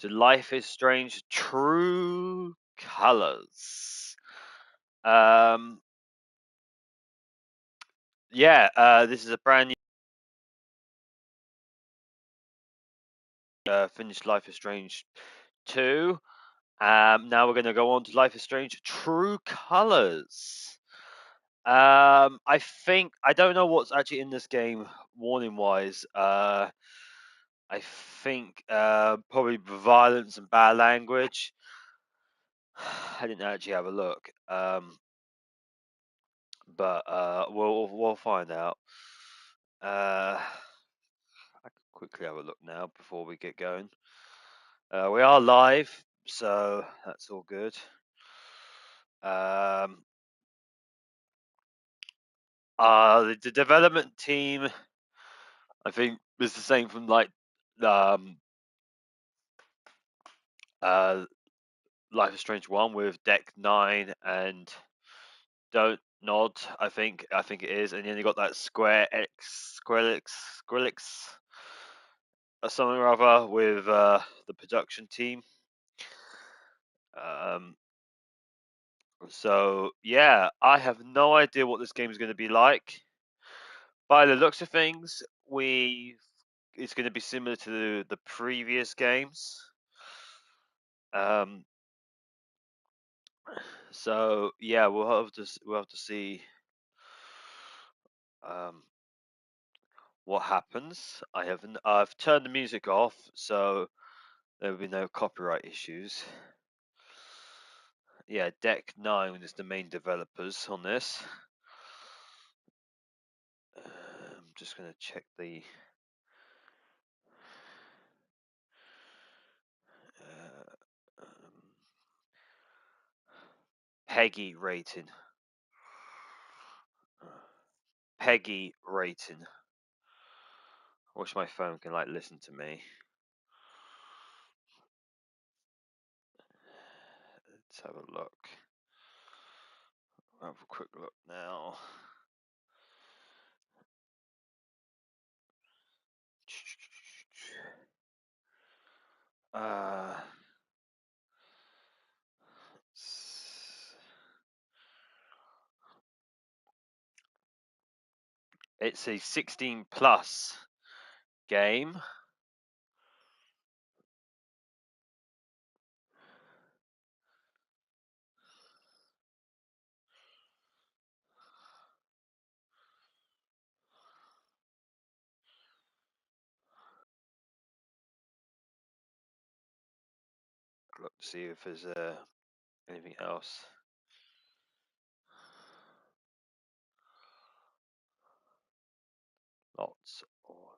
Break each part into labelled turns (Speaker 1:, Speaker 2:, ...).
Speaker 1: to Life is Strange True Colors. This is a brand new finished Life is Strange 2. Now we're going to go on to Life is Strange True Colors. I think I don't know what's actually in this game warning wise. I think probably violence and bad language. I didn't actually have a look, but we'll find out. I can quickly have a look now before we get going. We are live, so that's all good. The development team, I think, is the same from like Life is Strange 1 with Deck 9 and Don't Nod, I think it is, and then you got that Skrillex or something or other with the production team. So yeah, I have no idea what this game is going to be like. By the looks of things, it's going to be similar to the previous games. So yeah, we'll have to see what happens. I've turned the music off, so there will be no copyright issues. Yeah, Deck 9 is the main developers on this. I'm just going to check the PEGI rating. PEGI rating. I wish my phone can like listen to me. Let's have a look. I'll have a quick look now. It's a 16 plus game. Look to see if there's anything else. Lots or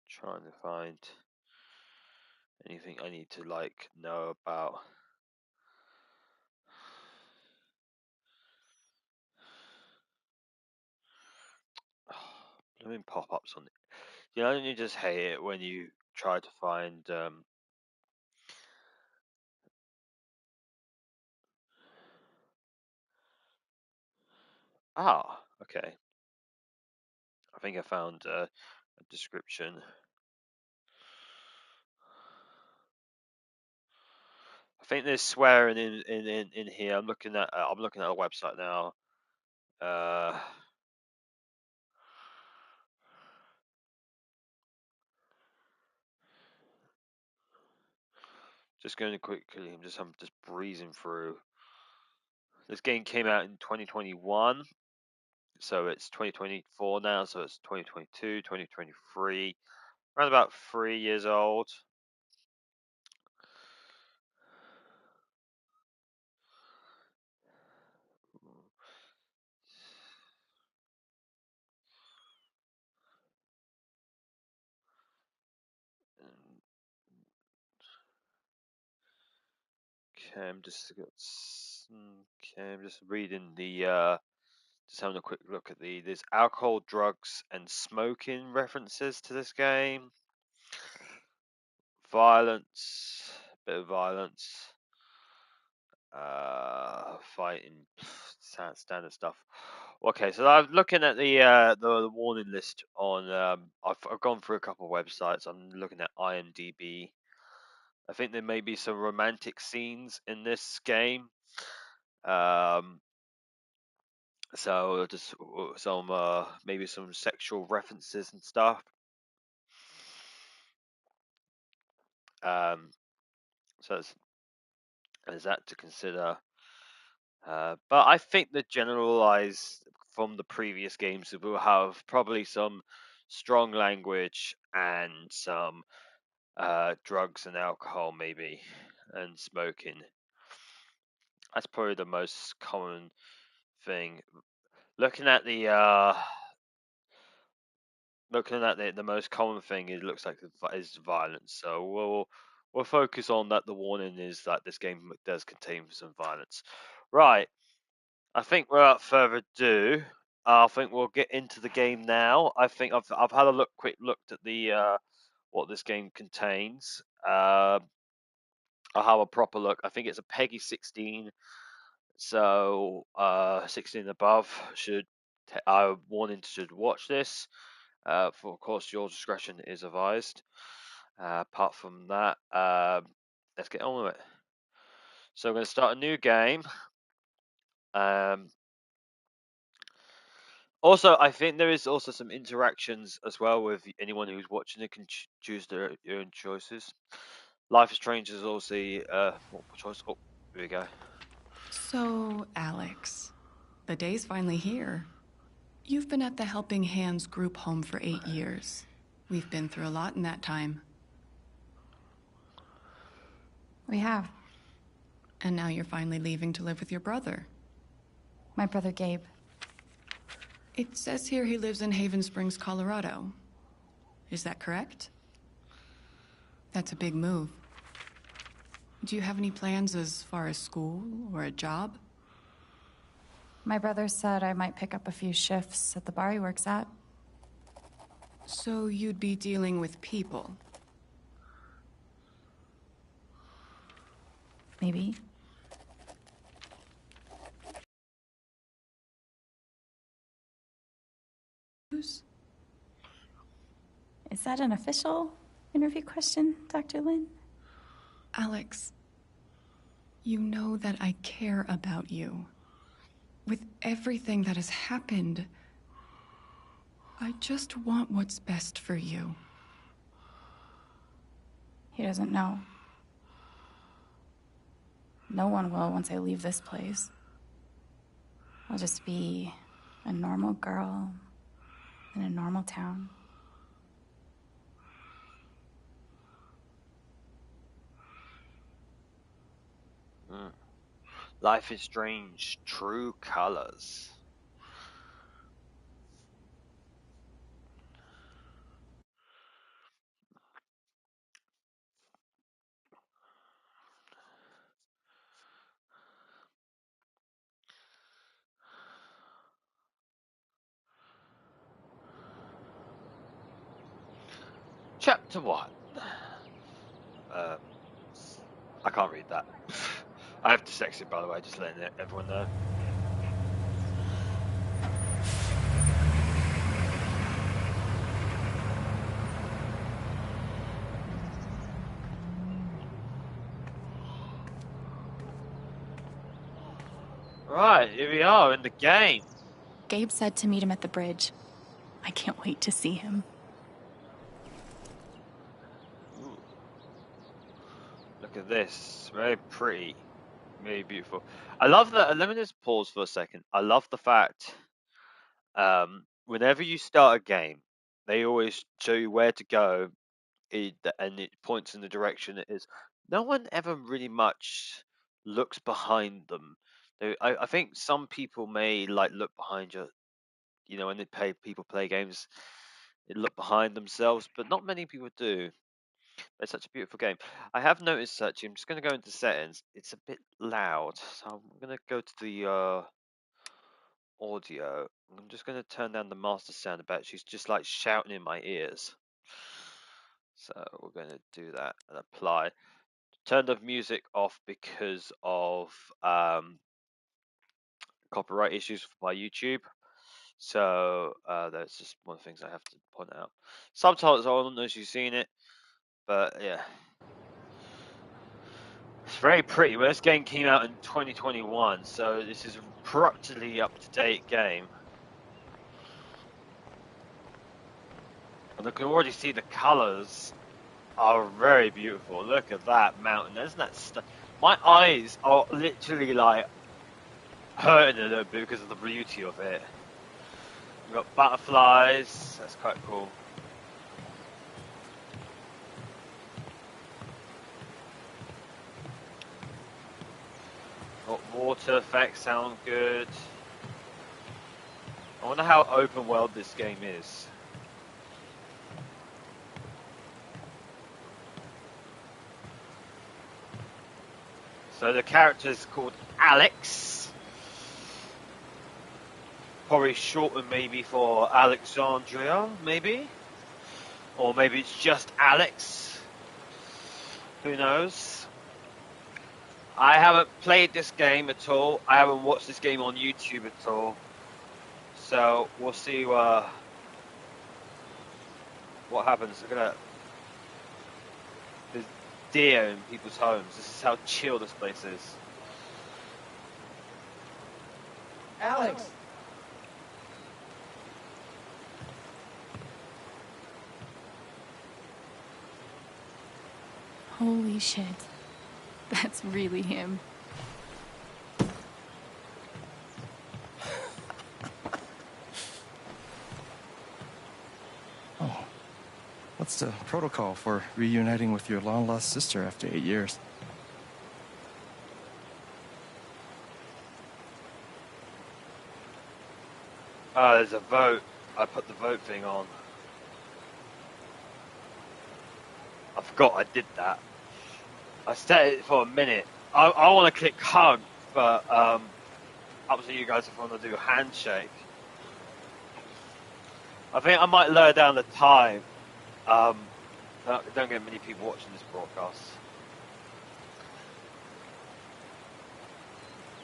Speaker 1: trying to find anything I need to like know about. Blooming pop-ups on it. You know, you just hate it when you try to find okay. I think I found a description. I think there's swearing in here. I'm looking at the website now. Just going to quickly. I'm just breezing through. This game came out in 2021, so it's 2024 now. So it's 2022, 2023, around about 3 years old. Okay, I'm just reading the. Just having a quick look at there's alcohol, drugs, and smoking references to this game. Violence, bit of violence. Fighting, standard stuff. Okay, so I'm looking at the warning list on. I've gone through a couple of websites. I'm looking at IMDb. I think there may be some romantic scenes in this game. So just some maybe some sexual references and stuff. So there's that to consider. But I think the generalized from the previous games will have probably some strong language and some drugs and alcohol maybe, and smoking. That's probably the most common thing. Looking at the most common thing, it looks like is violence. So we'll focus on that. The warning is that this game does contain some violence. Right. I think without further ado, I think we'll get into the game now. I think I've had a quick look at the what this game contains. I'll have a proper look. I think it's a PEGI 16, so 16 and above warning should watch this. For of course, your discretion is advised. Apart from that, let's get on with it. So we're going to start a new game. Also, I think there is also some interactions as well with anyone who's watching it can choose their own choices. Life is Strange is also multiple choice. Oh, here we go.
Speaker 2: So, Alex, the day's finally here. You've been at the Helping Hands group home for 8 years. We've been through a lot in that time.
Speaker 3: We have.
Speaker 2: And now you're finally leaving to live with your brother.
Speaker 3: My brother Gabe.
Speaker 2: It says here he lives in Haven Springs, Colorado. Is that correct? That's a big move. Do you have any plans as far as school or a job?
Speaker 3: My brother said I might pick up a few shifts at the bar he works at.
Speaker 2: So you'd be dealing with people?
Speaker 3: Maybe. Is that an official interview question, Dr. Lin?
Speaker 2: Alex, you know that I care about you. With everything that has happened, I just want what's best for you.
Speaker 3: He doesn't know. No one will once I leave this place. I'll just be a normal girl in a normal town.
Speaker 1: Life is Strange, True Colors. Chapter 1. I can't read that. I have dyslexia, by the way, just letting everyone know. Right, here we are in the game.
Speaker 3: Gabe said to meet him at the bridge. I can't wait to see him.
Speaker 1: Ooh. Look at this. Very pretty. Very beautiful. I love that. Let me just pause for a second. I love the fact whenever you start a game, they always show you where to go, and it points in the direction it is. No one ever really much looks behind them. I think some people may like look behind you, when people play games, they look behind themselves, but not many people do. It's such a beautiful game. I have noticed actually. I'm just going to go into settings. It's a bit loud, so I'm going to go to the audio. I'm just going to turn down the master sound a bit. She's just like shouting in my ears. So we're going to do that and apply. Turn the music off because of copyright issues for my YouTube. So that's just one of the things I have to point out. Subtitles are on as you've seen it, but yeah. It's very pretty. Well, this game came out in 2021, so this is a practically up-to-date game. And I can already see the colors are very beautiful. Look at that mountain. Isn't that my eyes are literally like hurting a little bit because of the beauty of it. We've got butterflies. That's quite cool. Got water effects sound good. I wonder how open world this game is. So the character is called Alex. Probably shortened maybe for Alexandria, maybe? Or maybe it's just Alex. Who knows? I haven't played this game at all. I haven't watched this game on YouTube at all. So we'll see what happens. Look at that. There's deer in people's homes. This is how chill this place is.
Speaker 4: Alex!
Speaker 3: Holy shit. That's really him.
Speaker 4: Oh. What's the protocol for reuniting with your long-lost sister after 8 years?
Speaker 1: There's a vote. I put the vote thing on. I forgot I did that. I set it for a minute. I want to click hug, but up to you guys if you want to do handshake. I think I might lower down the time. Don't get many people watching this broadcast.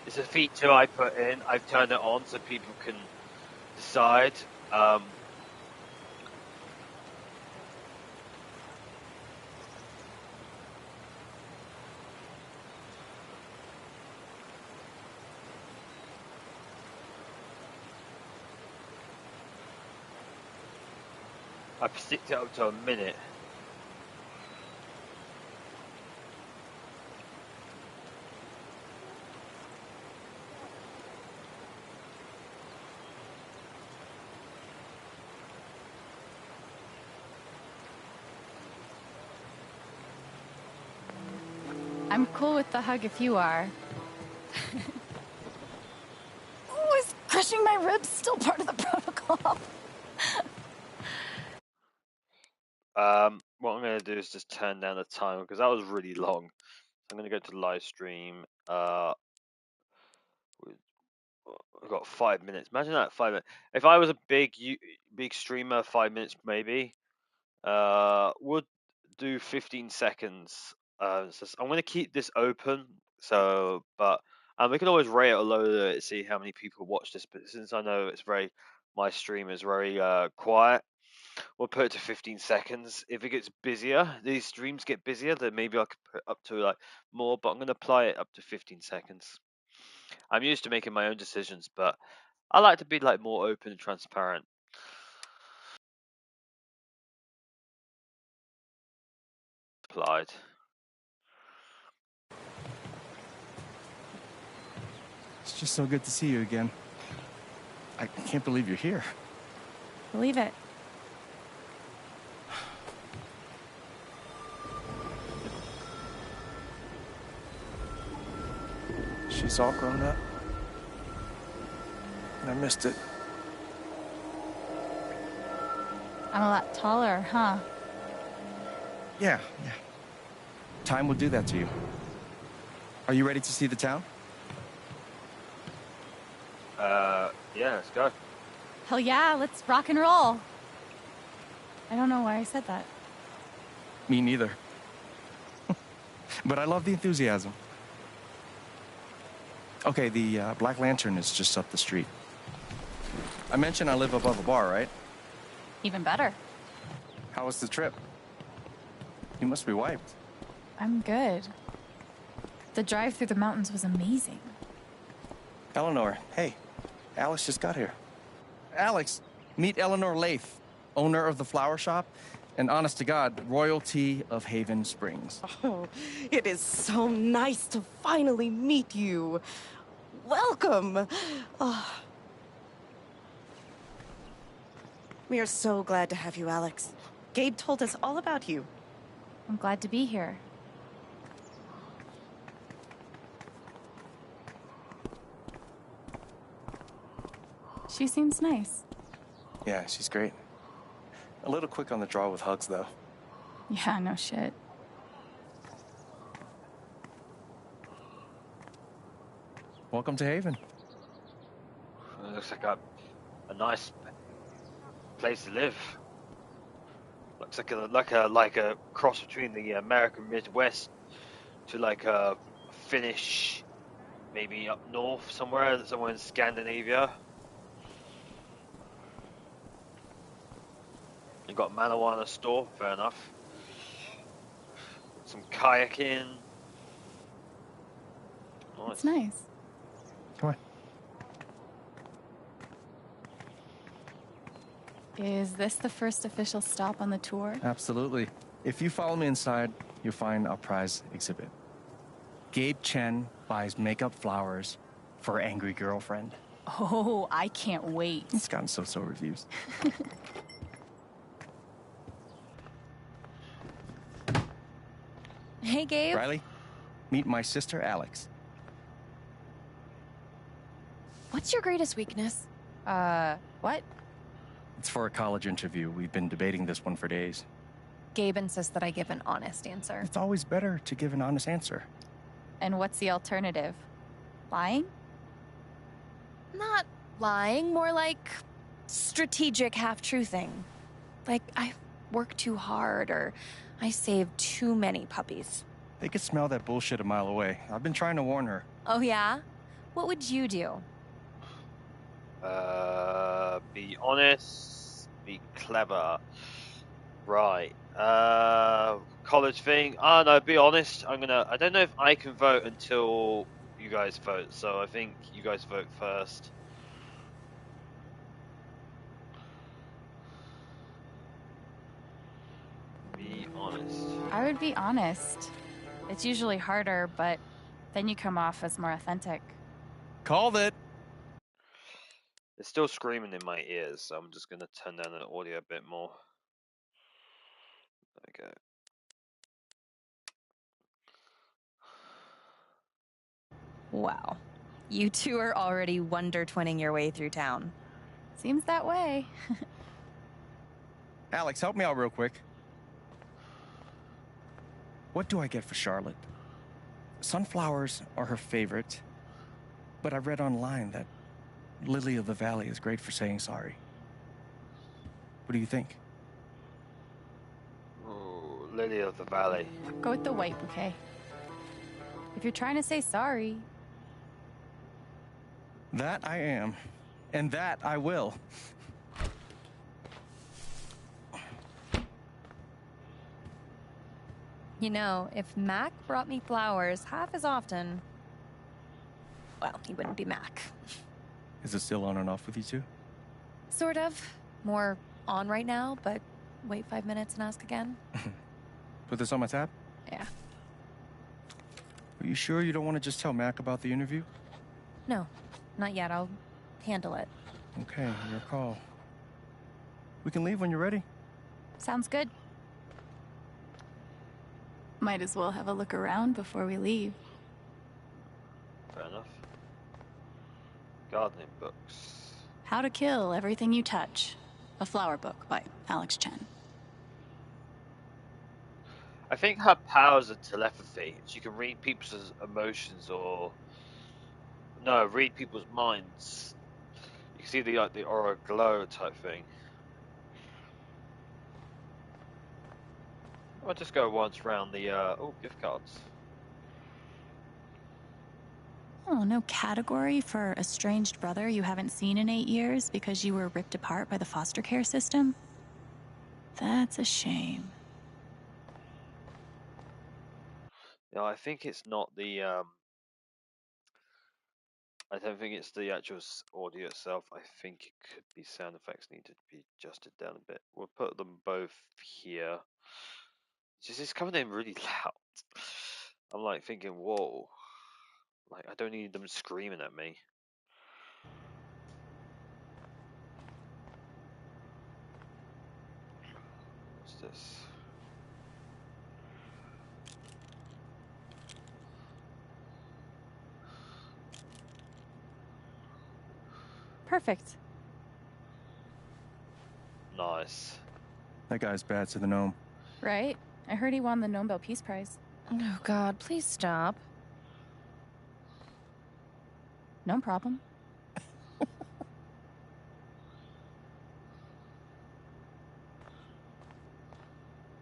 Speaker 1: It's a feature I put in. I've turned it on so people can decide. I've sticked it up to a minute.
Speaker 3: I'm cool with the hug if you are. Oh, is crushing my ribs still part of the protocol?
Speaker 1: What I'm going to do is just turn down the timer because that was really long. I'm going to go to live stream. We've got 5 minutes. Imagine that, 5 minutes. If I was a big streamer, 5 minutes maybe. Would do 15 seconds. So I'm going to keep this open. So, but we can always rate it or lower it, see how many people watch this. But since I know my stream is very quiet, we'll put it to 15 seconds. If it gets busier, these streams get busier, then maybe I could put up to like more. But I'm going to apply it up to 15 seconds. I'm used to making my own decisions, but I like to be like more open and transparent. Applied.
Speaker 4: It's just so good to see you again. I can't believe you're here.
Speaker 3: Believe it.
Speaker 4: She's all grown up. And I missed it.
Speaker 3: I'm a lot taller, huh?
Speaker 4: Yeah. Time will do that to you. Are you ready to see the town?
Speaker 1: Yeah, let's go.
Speaker 3: Hell yeah, let's rock and roll. I don't know why I said that.
Speaker 4: Me neither. But I love the enthusiasm. Okay, the Black Lantern is just up the street. I mentioned I live above a bar, right?
Speaker 3: Even better.
Speaker 4: How was the trip? You must be wiped.
Speaker 3: I'm good. The drive through the mountains was amazing.
Speaker 4: Eleanor, hey, Alex just got here. Alex, meet Eleanor Lath, owner of the flower shop, and honest to God, royalty of Haven Springs.
Speaker 5: Oh, it is so nice to finally meet you. Welcome. Oh. We are so glad to have you, Alex. Gabe told us all about you.
Speaker 3: I'm glad to be here. She seems nice.
Speaker 4: Yeah, she's great. A little quick on the draw with hugs, though.
Speaker 3: Yeah, no shit.
Speaker 4: Welcome to Haven.
Speaker 1: It looks like a nice place to live. Looks like a cross between the American Midwest to like a Finnish, maybe up north somewhere in Scandinavia. You got a marijuana store, fair enough. Some kayaking. Nice.
Speaker 3: It's nice.
Speaker 4: Come on.
Speaker 3: Is this the first official stop on the tour?
Speaker 4: Absolutely. If you follow me inside, you'll find our prize exhibit. Gabe Chen buys makeup flowers for her angry girlfriend.
Speaker 3: Oh, I can't wait.
Speaker 4: It's gotten so-so reviews.
Speaker 6: Hey, Gabe.
Speaker 4: Riley, meet my sister, Alex.
Speaker 6: What's your greatest weakness?
Speaker 3: What?
Speaker 4: It's for a college interview. We've been debating this one for days.
Speaker 6: Gabe insists that I give an honest answer.
Speaker 4: It's always better to give an honest answer.
Speaker 3: And what's the alternative? Lying?
Speaker 6: Not lying, more like strategic half-truthing. Like, I work too hard or I save too many puppies.
Speaker 4: They could smell that bullshit a mile away. I've been trying to warn her.
Speaker 6: Oh, yeah? What would you do?
Speaker 1: Be honest, be clever. Right. College thing. Oh no, be honest. I don't know if I can vote until you guys vote, so I think you guys vote first. Be honest.
Speaker 3: I would be honest. It's usually harder, but then you come off as more authentic.
Speaker 4: Called it.
Speaker 1: It's still screaming in my ears, so I'm just gonna turn down the audio a bit more. There we go.
Speaker 6: Wow. You two are already wonder-twinning your way through town.
Speaker 3: Seems that way.
Speaker 4: Alex, help me out real quick. What do I get for Charlotte? Sunflowers are her favorite, but I read online that Lily of the Valley is great for saying sorry. What do you think?
Speaker 1: Ooh, Lily of the Valley.
Speaker 3: Go with the white bouquet. If you're trying to say sorry.
Speaker 4: That I am, and that I will.
Speaker 6: You know, if Mac brought me flowers half as often, well, he wouldn't be Mac.
Speaker 4: Is it still on and off with you two?
Speaker 6: Sort of. More on right now, but wait 5 minutes and ask again.
Speaker 4: Put this on my tab?
Speaker 6: Yeah.
Speaker 4: Are you sure you don't want to just tell Mac about the interview?
Speaker 6: No, not yet. I'll handle it.
Speaker 4: Okay, your call. We can leave when you're ready.
Speaker 3: Sounds good. Might as well have a look around before we leave.
Speaker 1: Fair enough. Gardening books.
Speaker 2: How to Kill Everything You Touch. A flower book by Alex Chen.
Speaker 1: I think her powers are telepathy. She can read people's emotions read people's minds. You can see the aura glow type thing. I'll just go once round the gift cards.
Speaker 3: Oh, no category for estranged brother you haven't seen in 8 years because you were ripped apart by the foster care system? That's a shame.
Speaker 1: No, I think it's not the I don't think it's the actual audio itself. I think it could be sound effects need to be adjusted down a bit. We'll put them both here. It's coming in really loud. I'm like thinking, whoa. Like, I don't need them screaming at me. What's this?
Speaker 3: Perfect.
Speaker 1: Nice.
Speaker 4: That guy's bad to the gnome.
Speaker 3: Right? I heard he won the Nobel Peace Prize.
Speaker 6: Oh, God, please stop.
Speaker 3: No problem.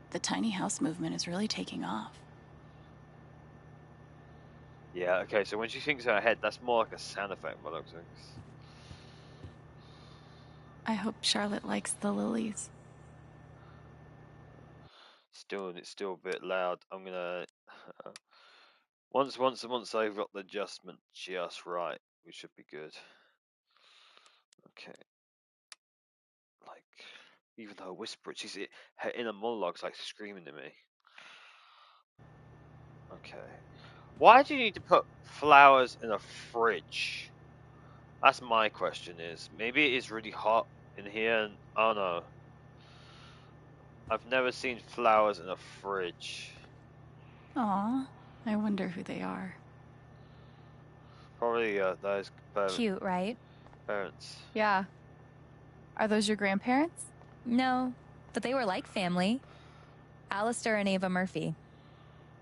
Speaker 3: The tiny house movement is really taking off.
Speaker 1: Yeah, okay, so when she thinks in her head, that's more like a sound effect by looks of things.
Speaker 3: I hope Charlotte likes the lilies.
Speaker 1: It's still a bit loud. I'm gonna once I've got the adjustment just right, we should be good. Okay. Like, even though I whisper it, her inner monologue's like screaming at me. Okay. Why do you need to put flowers in a fridge? That's my question. Is maybe it is really hot in here, and oh no, I've never seen flowers in a fridge.
Speaker 3: Aw, I wonder who they are.
Speaker 1: Probably those
Speaker 6: Cute, right?
Speaker 1: parents.
Speaker 3: Yeah. Are those your grandparents?
Speaker 6: No, but they were like family. Alistair and Ava Murphy.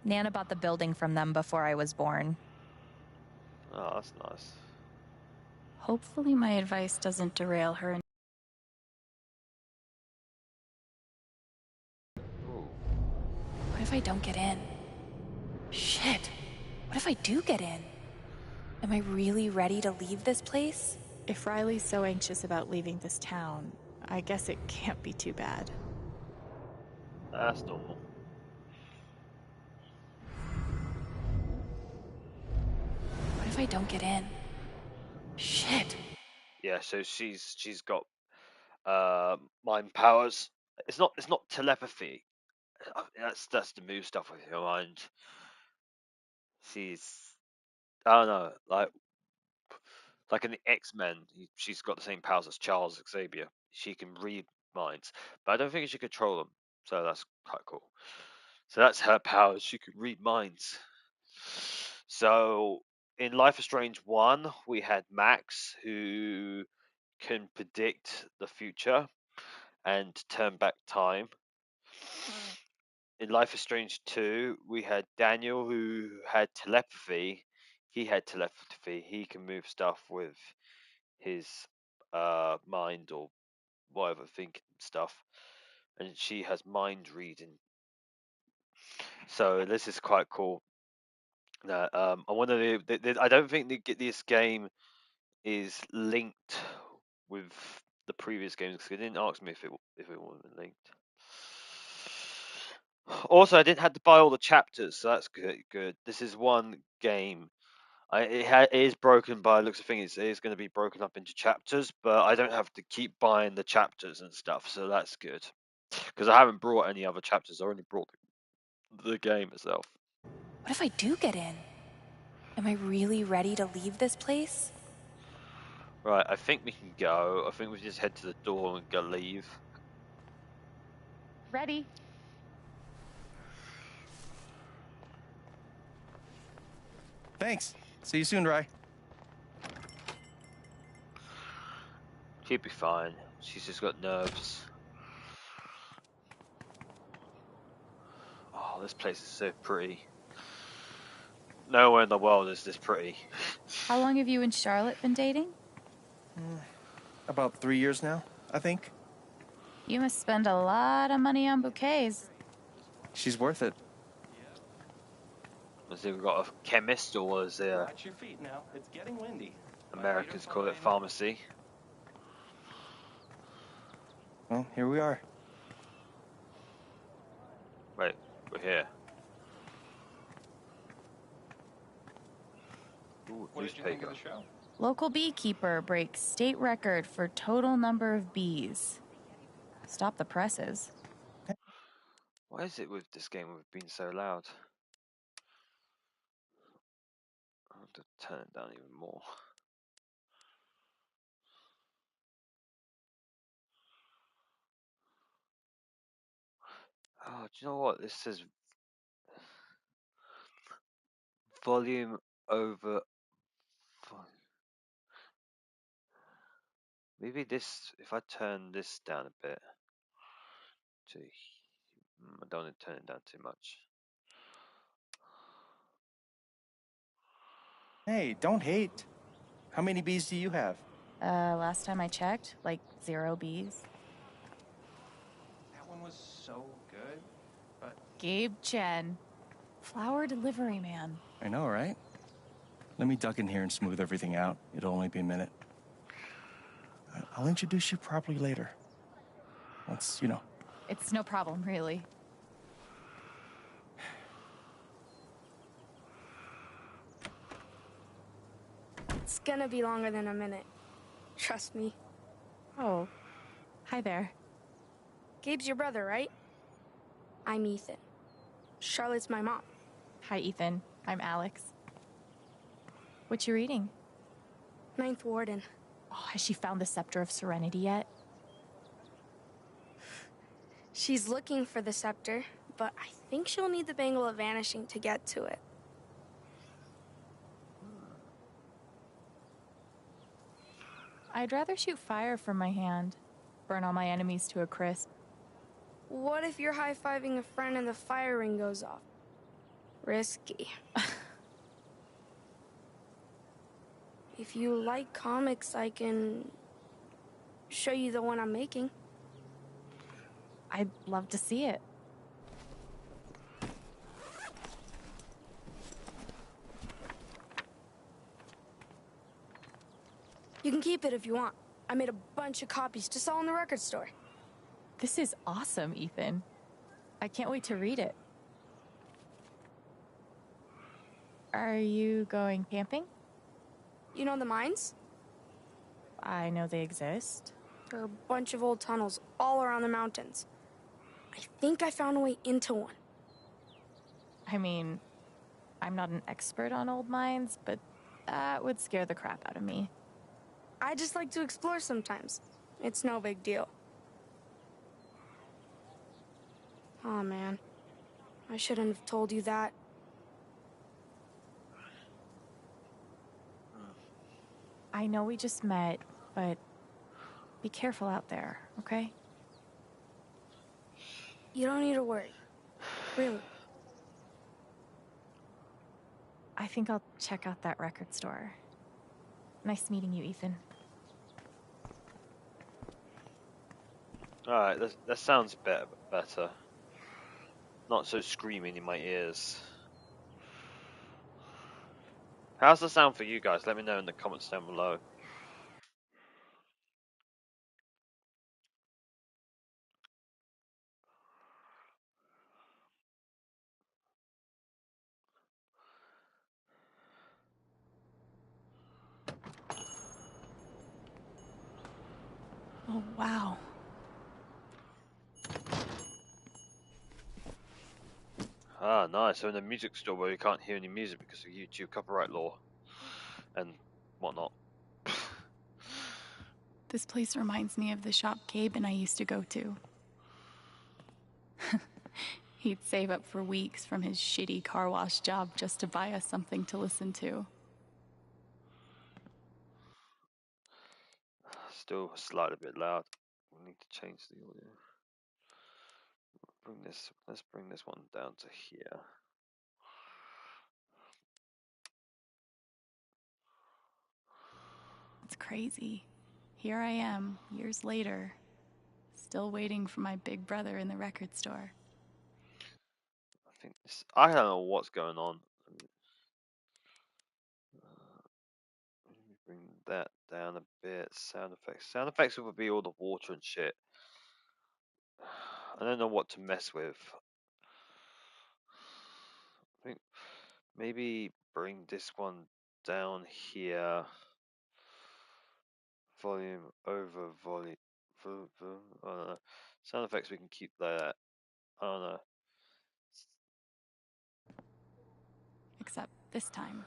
Speaker 6: Nana bought the building from them before I was born.
Speaker 1: Oh, that's nice.
Speaker 3: Hopefully my advice doesn't derail her.
Speaker 1: Ooh.
Speaker 6: What if I don't get in? Shit. What if I do get in? Am I really ready to leave this place?
Speaker 3: If Riley's so anxious about leaving this town, I guess it can't be too bad.
Speaker 1: That's normal.
Speaker 6: What if I don't get in? Shit.
Speaker 1: Yeah, so she's got mind powers. It's not telepathy. That's the move stuff with her mind. She's I don't know, like in the X-Men, she's got the same powers as Charles Xavier. She can read minds, but I don't think she can control them. So that's quite cool. So that's her powers. She can read minds. So in Life is Strange 1, we had Max, who can predict the future and turn back time. In Life is Strange 2, we had Daniel, who had telepathy. He had telepathy. He can move stuff with his mind or whatever, thinking stuff. And she has mind reading. So this is quite cool. I wonder. I don't think this game is linked with the previous games because they didn't ask me if it wasn't linked. Also, I didn't have to buy all the chapters, so that's good. This is one game. It is broken by looks of things. It is going to be broken up into chapters, but I don't have to keep buying the chapters and stuff, so that's good. Because I haven't brought any other chapters. I only brought the game itself.
Speaker 6: What if I do get in? Am I really ready to leave this place?
Speaker 1: Right, I think we can go. I think we just head to the door and go leave.
Speaker 3: Ready?
Speaker 4: Thanks. See you soon, Rye.
Speaker 1: She'll be fine. She's just got nerves. Oh, this place is so pretty. Nowhere in the world is this pretty.
Speaker 3: How long have you and Charlotte been dating?
Speaker 4: About 3 years now, I think.
Speaker 3: You must spend a lot of money on bouquets.
Speaker 4: She's worth it.
Speaker 1: Is it we've got a chemist, or is there
Speaker 4: Watch your feet now. It's getting windy.
Speaker 1: Americans call it pharmacy?
Speaker 4: Well, here we are.
Speaker 1: Wait, we're here. Ooh,
Speaker 7: What did you think of the show?
Speaker 3: Local beekeeper breaks state record for total number of bees. Stop the presses.
Speaker 1: Why is it with this game we've been so loud? I have to turn it down even more. Oh, do you know what? This says volume over. Maybe this, if I turn this down a bit. I don't want to turn it down too much.
Speaker 4: Hey, don't hate. How many bees do you have?
Speaker 3: Last time I checked, like 0 bees.
Speaker 7: That one was so good, but
Speaker 3: Gabe Chen, flower delivery man.
Speaker 4: I know, right? Let me duck in here and smooth everything out. It'll only be a minute. I'll introduce you properly later. Once, you know.
Speaker 3: It's no problem, really.
Speaker 8: It's gonna be longer than a minute. Trust me.
Speaker 3: Oh, hi there.
Speaker 8: Gabe's your brother, right? I'm Ethan. Charlotte's my mom.
Speaker 3: Hi, Ethan. I'm Alex. What you reading?
Speaker 8: Ninth Warden.
Speaker 3: Oh, has she found the Scepter of Serenity yet?
Speaker 8: She's looking for the scepter, but I think she'll need the Bangle of Vanishing to get to it.
Speaker 3: I'd rather shoot fire from my hand. Burn all my enemies to a crisp.
Speaker 8: What if you're high-fiving a friend and the fire ring goes off? Risky. If you like comics, I can show you the one I'm making.
Speaker 3: I'd love to see it.
Speaker 8: You can keep it if you want. I made a bunch of copies to sell in the record store.
Speaker 3: This is awesome, Ethan. I can't wait to read it. Are you going camping?
Speaker 8: You know the mines?
Speaker 3: I know they exist.
Speaker 8: There are a bunch of old tunnels all around the mountains. I think I found a way into one.
Speaker 3: I mean, I'm not an expert on old mines, but that would scare the crap out of me.
Speaker 8: I just like to explore sometimes. It's no big deal. Oh man, I shouldn't have told you that.
Speaker 3: I know we just met, but be careful out there, okay?
Speaker 8: You don't need to worry. Really.
Speaker 3: I think I'll check out that record store. Nice meeting you, Ethan.
Speaker 1: Alright, that sounds better. Not so screaming in my ears. How's the sound for you guys? Let me know in the comments down below.
Speaker 3: Oh, wow.
Speaker 1: Ah, nice. So in a music store where you can't hear any music because of YouTube copyright law and whatnot.
Speaker 2: This place reminds me of the shop Gabe and I used to go to. He'd save up for weeks from his shitty car wash job just to buy us something to listen to.
Speaker 1: Still slightly bit loud. We need to change the audio. Let's bring this one down to here.
Speaker 2: It's crazy. Here I am, years later, still waiting for my big brother in the record store.
Speaker 1: I don't know what's going on. that down a bit. Sound effects. Sound effects would be all the water and shit. I don't know what to mess with. I think maybe bring this one down here. Volume over volume. I don't know. Sound effects we can keep that. I don't know.
Speaker 3: Except this time,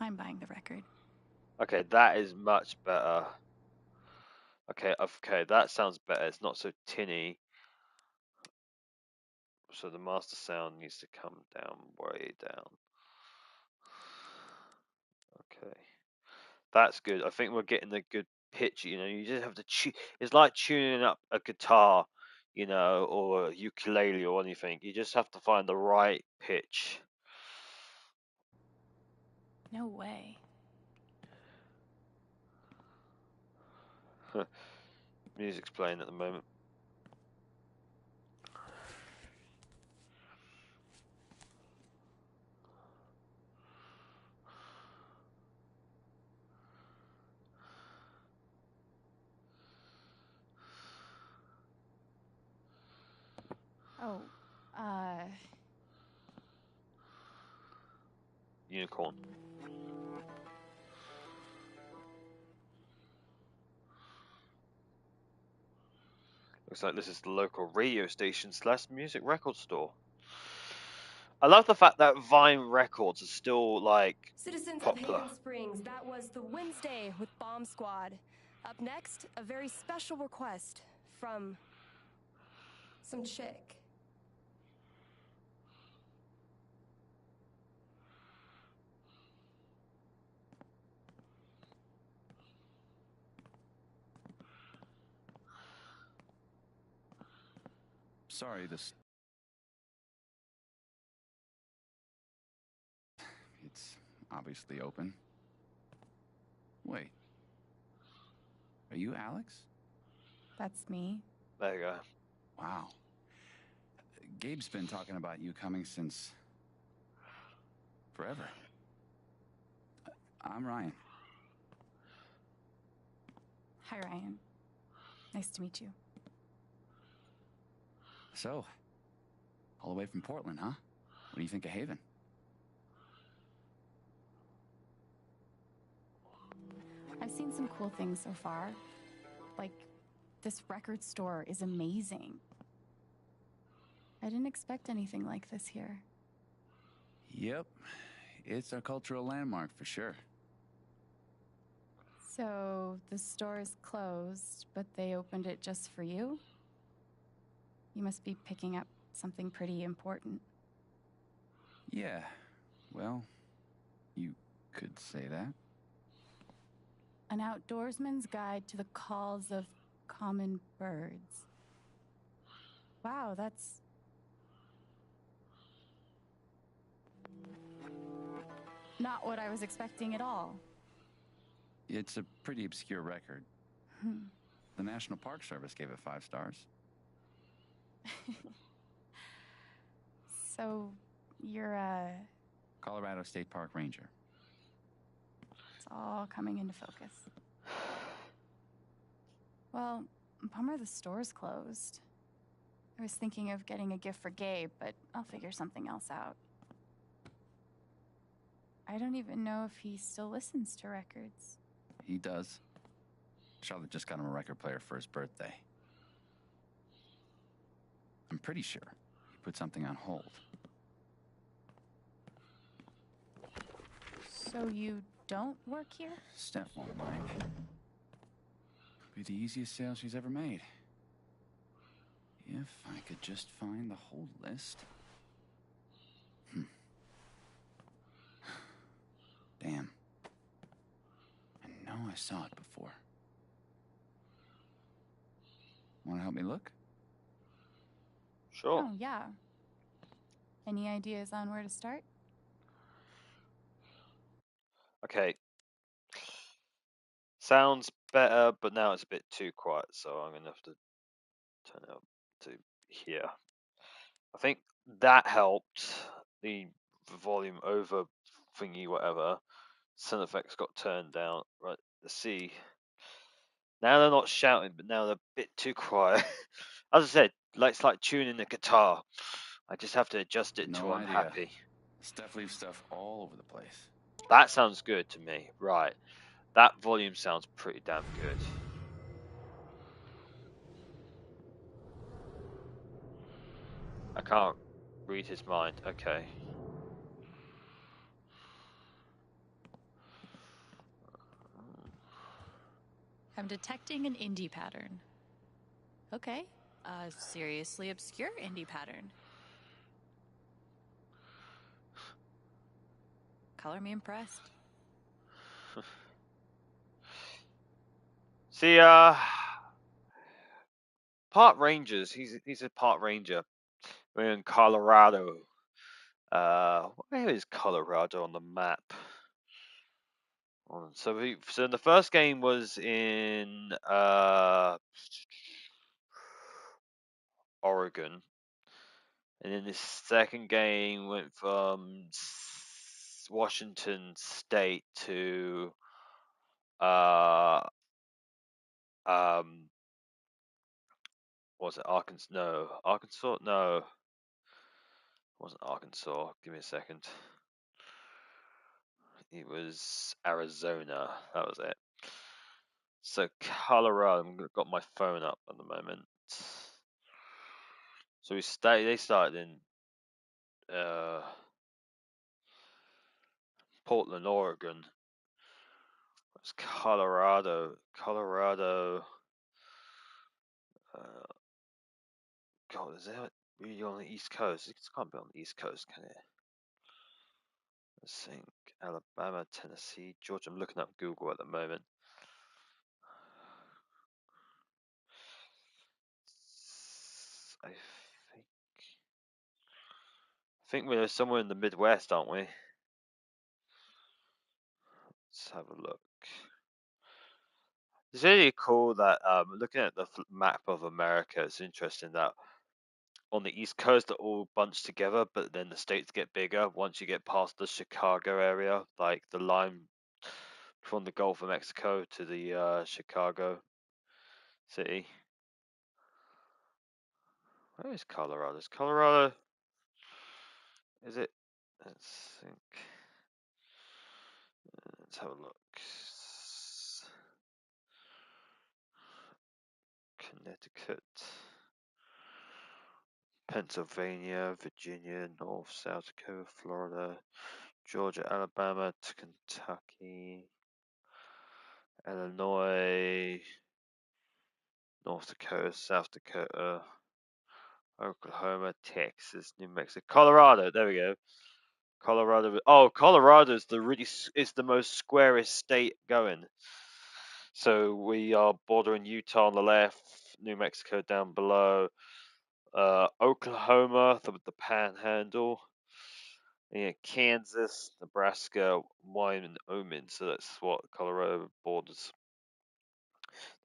Speaker 3: I'm buying the record.
Speaker 1: Okay, that is much better. Okay, that sounds better. It's not so tinny. So the master sound needs to come down, way down. Okay, that's good. I think we're getting a good pitch. You know, you just have to tune. It's like tuning up a guitar, you know, or a ukulele or anything. You just have to find the right pitch.
Speaker 3: No way.
Speaker 1: Music's playing at the moment.
Speaker 3: Oh,
Speaker 1: Unicorn. Looks like this is the local radio station / music record store. I love the fact that Vine Records is still like
Speaker 9: Citizens
Speaker 1: popular.
Speaker 9: of Haven Springs, that was the Wednesday with Bomb Squad. Up next, a very special request from some chick.
Speaker 10: Sorry, this... It's obviously open. Wait. Are you Alex?
Speaker 3: that's me.
Speaker 1: There you go.
Speaker 10: Wow. Gabe's been talking about you coming since... forever. I'm Ryan.
Speaker 3: Hi, Ryan. Nice to meet you.
Speaker 10: So, all the way from Portland, huh? What do you think of Haven?
Speaker 3: I've seen some cool things so far. Like, this record store is amazing. I didn't expect anything like this here.
Speaker 10: Yep. It's a cultural landmark for sure.
Speaker 3: So, the store is closed, but they opened it just for you? You must be picking up something pretty important.
Speaker 10: Yeah. Well, you could say that.
Speaker 3: An outdoorsman's guide to the calls of common birds. Wow, that's... not what I was expecting at all.
Speaker 10: It's a pretty obscure record. The National Park Service gave it 5 stars.
Speaker 3: So, you're a...
Speaker 10: Colorado State Park Ranger.
Speaker 3: It's all coming into focus. Well, bummer the store's closed. I was thinking of getting a gift for Gabe, but I'll figure something else out. I don't even know if he still listens to records.
Speaker 10: He does. Charlotte just got him a record player for his birthday. I'm pretty sure he put something on hold.
Speaker 3: So you don't work here?
Speaker 10: Steph won't mind. Be the easiest sale she's ever made. If I could just find the whole list. Damn. I know I saw it before. Want to help me look?
Speaker 1: Sure.
Speaker 3: Oh, yeah. Any ideas on where to start?
Speaker 1: Okay. Sounds better, but now it's a bit too quiet, so I'm gonna have to turn it up to here. I think that helped. The volume over thingy, whatever. Sound effects got turned down. Right. Let's see. Now they're not shouting, but now they're a bit too quiet. As I said, it's like tuning a guitar. I just have to adjust it
Speaker 10: No
Speaker 1: till I'm
Speaker 10: idea.
Speaker 1: happy.
Speaker 10: Steph leaves stuff all over the place.
Speaker 1: That sounds good to me. Right. That volume sounds pretty damn good. I can't read his mind. Okay.
Speaker 11: I'm detecting an indie pattern. Okay, a seriously obscure indie pattern. Color me impressed.
Speaker 1: See, Park Rangers. He's a park ranger. We're in Colorado. Where is Colorado on the map? So the first game was in Oregon, and then the second game went from Washington State to was it Arkansas? No, Arkansas. No, it wasn't Arkansas. Give me a second. It was Arizona. That was it. So Colorado. I've got my phone up at the moment. So they started in Portland, Oregon. It's Colorado. God, is that really on the East Coast? It can't be on the East Coast, can it? Let's think. Alabama, Tennessee, Georgia. I'm looking up Google at the moment. I think we're somewhere in the Midwest, aren't we? Let's have a look. It's really cool that looking at the map of America, it's interesting that on the East Coast they're all bunched together, but then the states get bigger once you get past the Chicago area, like the line from the Gulf of Mexico to the Chicago city. Where is Colorado? Is Colorado? Is it? Let's think. Let's have a look. Connecticut, Pennsylvania, Virginia, North, South Dakota, Florida, Georgia, Alabama, to Kentucky, Illinois, North Dakota, South Dakota, Oklahoma, Texas, New Mexico, Colorado. There we go. Colorado. Oh, Colorado is the most squarest state going. So we are bordering Utah on the left, New Mexico down below, Oklahoma, the Panhandle, yeah, Kansas, Nebraska, Wyoming, Omen. So that's what Colorado borders.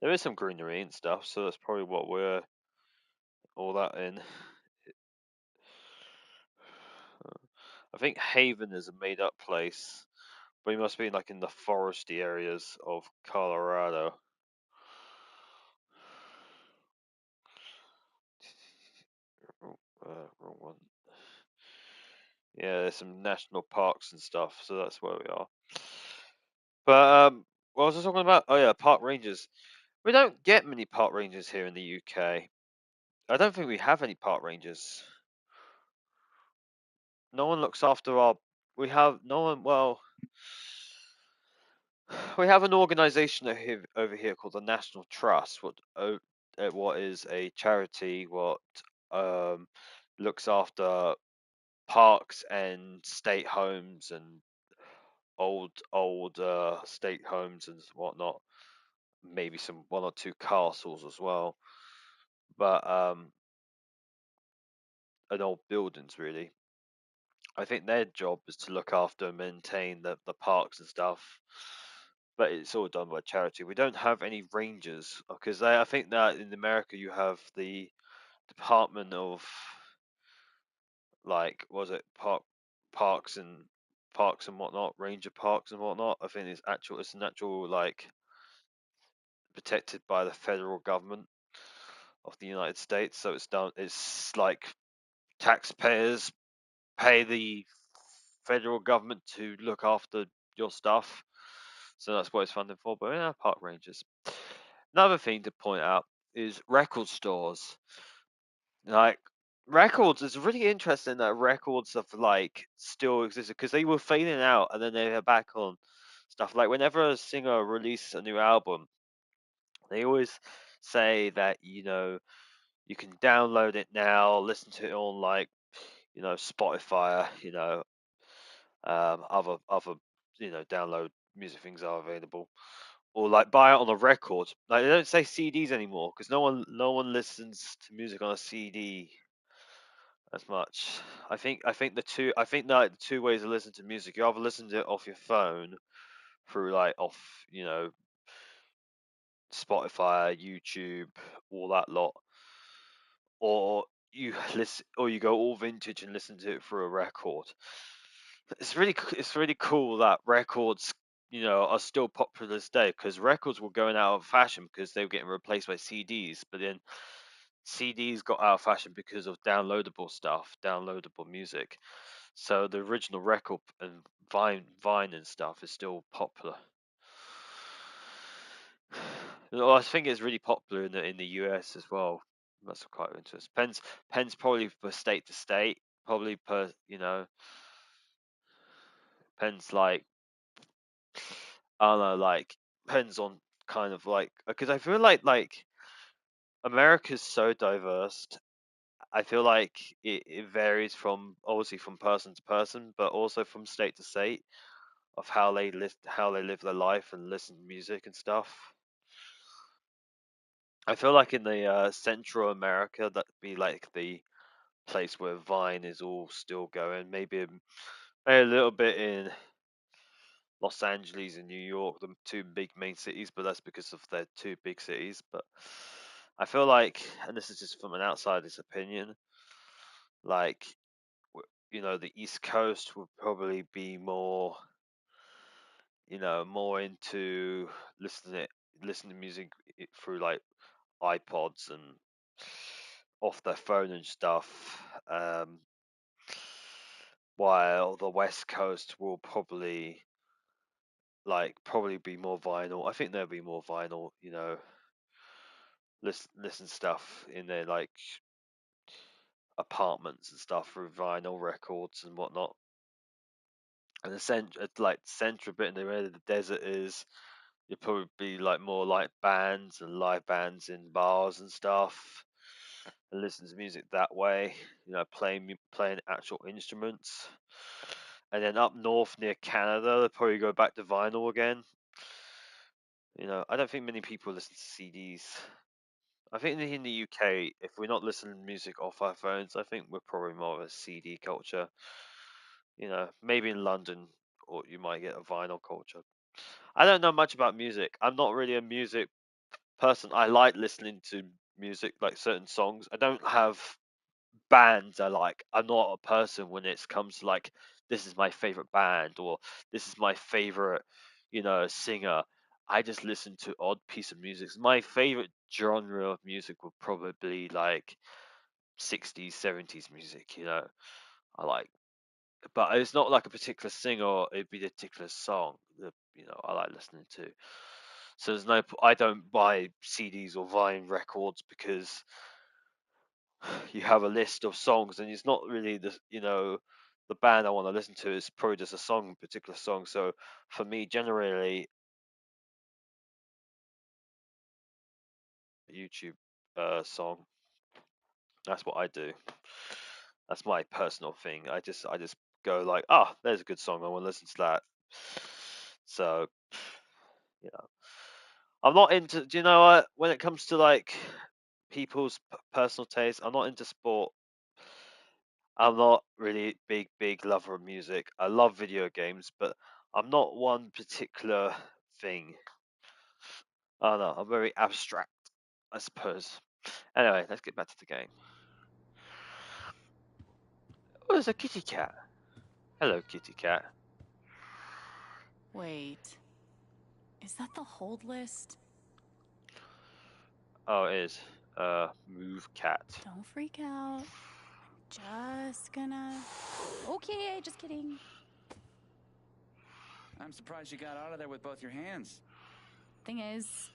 Speaker 1: There is some greenery and stuff, so that's probably what we're all that in. I think Haven is a made-up place, but he must be like in the foresty areas of Colorado. Wrong one. Yeah, there's some national parks and stuff, so that's where we are. But what was I talking about? Oh yeah, park rangers. We don't get many park rangers here in the UK. I don't think we have any park rangers. No one looks after our. We have no one. Well, we have an organisation over here called the National Trust. What is a charity? What looks after parks and state homes and old state homes and whatnot. Maybe one or two castles as well, but and old buildings really. I think their job is to look after and maintain the parks and stuff, but it's all done by charity. We don't have any rangers because I think that in America you have the Department of was it parks and whatnot, ranger parks and whatnot. I think it's an actual protected by the federal government of the United States. So it's like taxpayers pay the federal government to look after your stuff. So that's what it's funded for. But yeah, park rangers. Another thing to point out is record stores. Like records, it's really interesting that records have like still existed because they were fading out and then they are back on stuff. Like whenever a singer releases a new album, they always say that you can download it now, listen to it on like Spotify, other download music things are available, or like buy it on a record. Like they don't say CDs anymore because no one listens to music on a CD as much. I think the two ways to listen to music, you either listen to it off your phone through like off Spotify, YouTube, all that lot, or you go all vintage and listen to it through a record. It's really cool that records are still popular this day because records were going out of fashion because they were getting replaced by CDs, but then CDs got out of fashion because of downloadable stuff, downloadable music. So the original record and Vine and stuff is still popular. Well, I think it's really popular in the US as well. That's quite interesting. Depends probably per state to state, probably per depends like I don't know, like depends on kind of like because I feel like America's so diverse. I feel like it varies from obviously from person to person, but also from state to state of how they live their life and listen to music and stuff. I feel like in the Central America that'd be like the place where Vine is all still going. Maybe a little bit in Los Angeles and New York, the two big main cities, but that's because of their two big cities. But I feel like, and this is just from an outsider's opinion, like the East Coast would probably be more, more into listening to music through like iPods and off their phone and stuff. While the West Coast will probably be more vinyl. I think there'll be more vinyl, listen stuff in their like apartments and stuff through vinyl records and whatnot. And the central bit in the area of the desert is you'll probably be like more like bands and live bands in bars and stuff, and listen to music that way. Playing actual instruments. And then up north near Canada, they'll probably go back to vinyl again. I don't think many people listen to CDs. I think in the UK, if we're not listening to music off our phones, I think we're probably more of a CD culture. Maybe in London, or you might get a vinyl culture. I don't know much about music. I'm not really a music person. I like listening to music, like certain songs. I don't have bands I like. I'm not a person when it comes to like, this is my favorite band or this is my favorite, singer. I just listen to odd piece of music. My favorite genre of music would probably be like 60s, 70s music, I like, but it's not like a particular singer, it'd be a particular song that, I like listening to. So I don't buy CDs or Vine records because you have a list of songs and it's not really the band I want to listen to is probably just a particular song. So for me, generally, YouTube song. That's what I do. That's my personal thing. I just go like, there's a good song. I want to listen to that. So, I'm not into. Do you know what? When it comes to like people's personal taste, I'm not into sport. I'm not really big lover of music. I love video games, but I'm not one particular thing. I don't know. I'm very abstract, I suppose. Anyway, let's get back to the game. Oh, there's a kitty cat. Hello, kitty cat.
Speaker 2: Wait. Is that the hold list?
Speaker 1: Oh, it is. Move cat.
Speaker 3: Don't freak out. Just gonna. Okay, just kidding.
Speaker 10: I'm surprised you got out of there with both your hands.
Speaker 3: Thing is,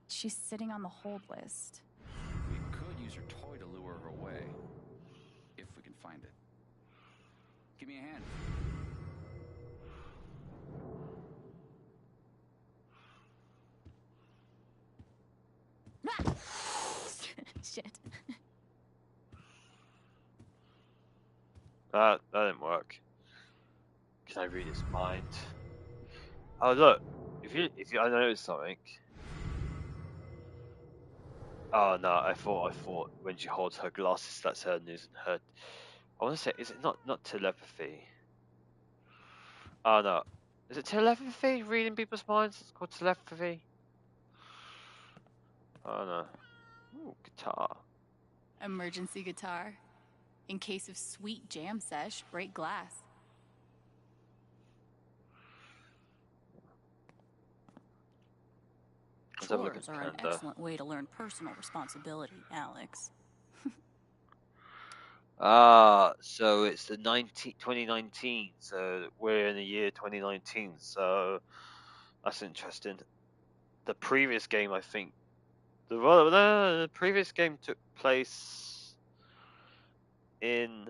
Speaker 3: she's sitting on the hold list.
Speaker 10: We could use her toy to lure her away. If we can find it. Give me a hand.
Speaker 3: Shit.
Speaker 1: That didn't work. Can I read his mind? Oh look, if you I noticed something. Oh no, I thought when she holds her glasses, that's her news and her. I want to say, is it not telepathy? Oh no, is it telepathy? Reading people's minds? It's called telepathy. Oh no. Ooh, guitar.
Speaker 3: Emergency guitar. In case of sweet jam sesh, break glass.
Speaker 1: Let's have a look at
Speaker 3: Chores
Speaker 1: the
Speaker 3: are an
Speaker 1: calendar.
Speaker 3: excellent way to learn personal responsibility, Alex.
Speaker 1: So it's the 2019, so we're in the year 2019, so that's interesting. The previous game, I think, the previous game took place in,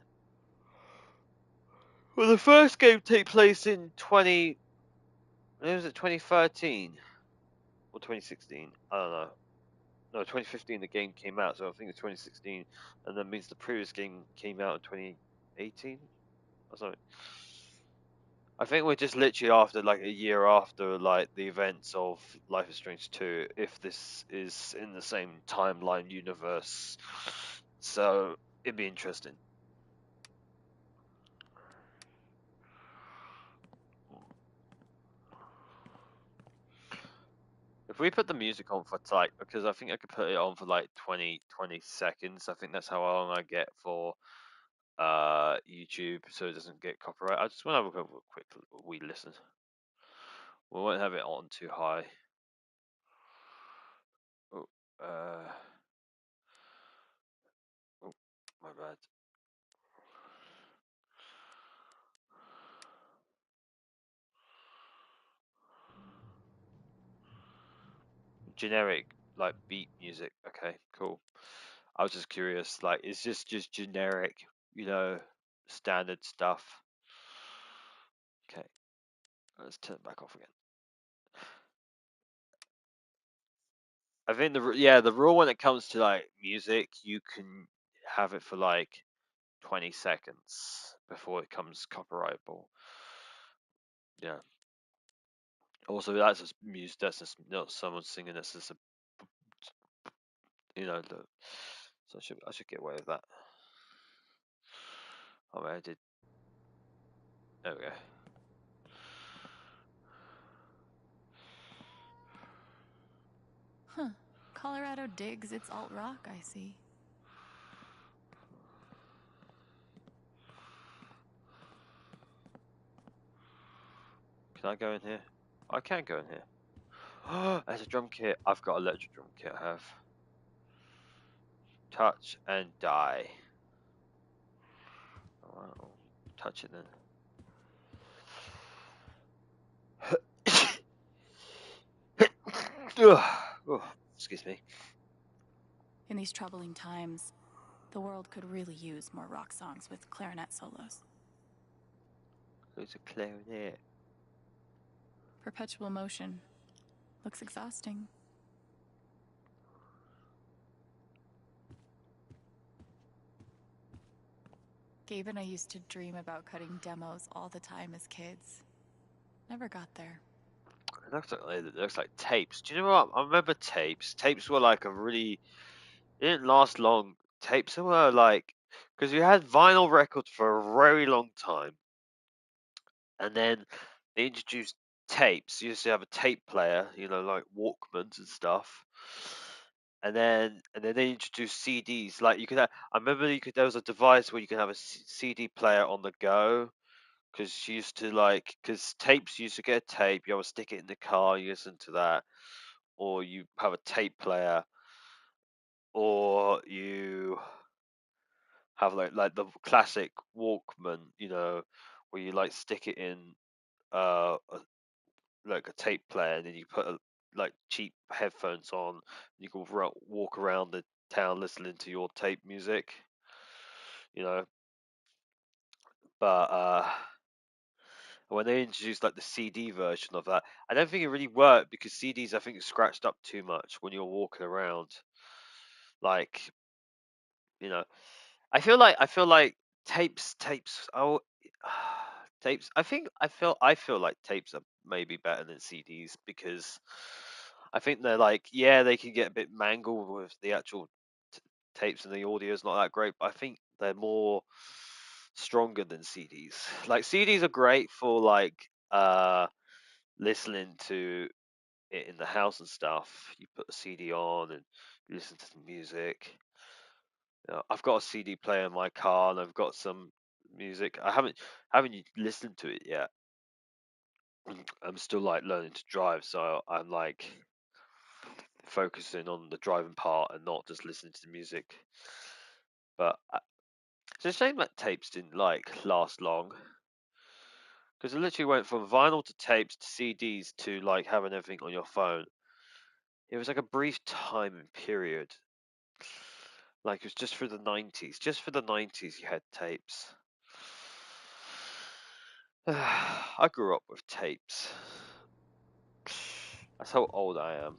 Speaker 1: well, the first game took place in 2013 or 2016, I don't know. No, 2015 the game came out, so I think it's 2016, and that means the previous game came out in 2018 or something. I think we're just literally after, like, a year after, like, the events of Life is Strange 2, if this is in the same timeline universe. So it'd be interesting. If we put the music on for like, because I think I could put it on for like 20 seconds. I think that's how long I get for YouTube, so it doesn't get copyright. I just want to have a quick wee listen. We won't have it on too high. Oh, oh, my bad. Generic, like, beat music. Okay, cool. I was just curious, like, is this just generic, standard stuff? Okay, let's turn it back off again. I think the rule when it comes to, like, music, you can have it for like 20 seconds before it becomes copyrightable. Yeah. Also, that's just music. That's just not someone singing. That's just so I should get away with that. Oh, I did. There we go.
Speaker 3: Huh. Colorado digs its alt rock, I see.
Speaker 1: Can I go in here? I can go in here. Oh, there's a drum kit. I've got a electric drum kit. I have. Touch and die. Oh, wow. Touch it then. Oh, excuse me.
Speaker 3: In these troubling times, the world could really use more rock songs with clarinet solos.
Speaker 1: There's a clarinet.
Speaker 3: Perpetual motion. Looks exhausting. Gabe and I used to dream about cutting demos all the time as kids. Never got there.
Speaker 1: It looks like tapes. Do you know what? I remember tapes. Tapes were like it didn't last long. Tapes were like, because you had vinyl records for a very long time, and then they introduced tapes. You used to have a tape player, like Walkmans and stuff. And then they introduced CDs. Like, you could have, I remember there was a device where you could have a CD player on the go. Because you used to because tapes, you used to get a tape, you would stick it in the car, you listen to that, or you have a tape player, or you have like the classic Walkman, where you like stick it in like a tape player, and then you put like cheap headphones on, and you can walk around the town listening to your tape music, you know. But when they introduced like the CD version of that, I don't think it really worked because CDs I think are scratched up too much when you're walking around. Like, you know, I feel like tapes. Oh, tapes. I feel like tapes are maybe better than CDs because I think they're like, yeah, they can get a bit mangled with the actual tapes, and the audio is not that great, but I think they're more stronger than CDs. Like CDs are great for like listening to it in the house and stuff. You put a CD on and you listen to the music. I've got a CD player in my car, and I've got some music. I haven't listened to it yet. I'm still like learning to drive, so I'm like focusing on the driving part and not just listening to the music. But it's a shame that tapes didn't like last long, because it literally went from vinyl to tapes to CDs to like having everything on your phone. It was like a brief time and period. Like it was just for the 90s. Just for the 90s, you had tapes. I grew up with tapes. That's how old I am.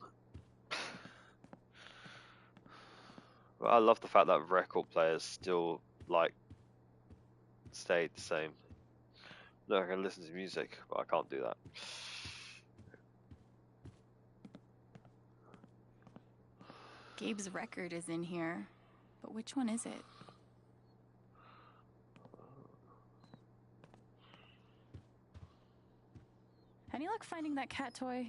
Speaker 1: But I love the fact that record players still like stayed the same. No, I can listen to music, but I can't do that.
Speaker 3: Gabe's record is in here, but which one is it? Any luck finding that cat toy?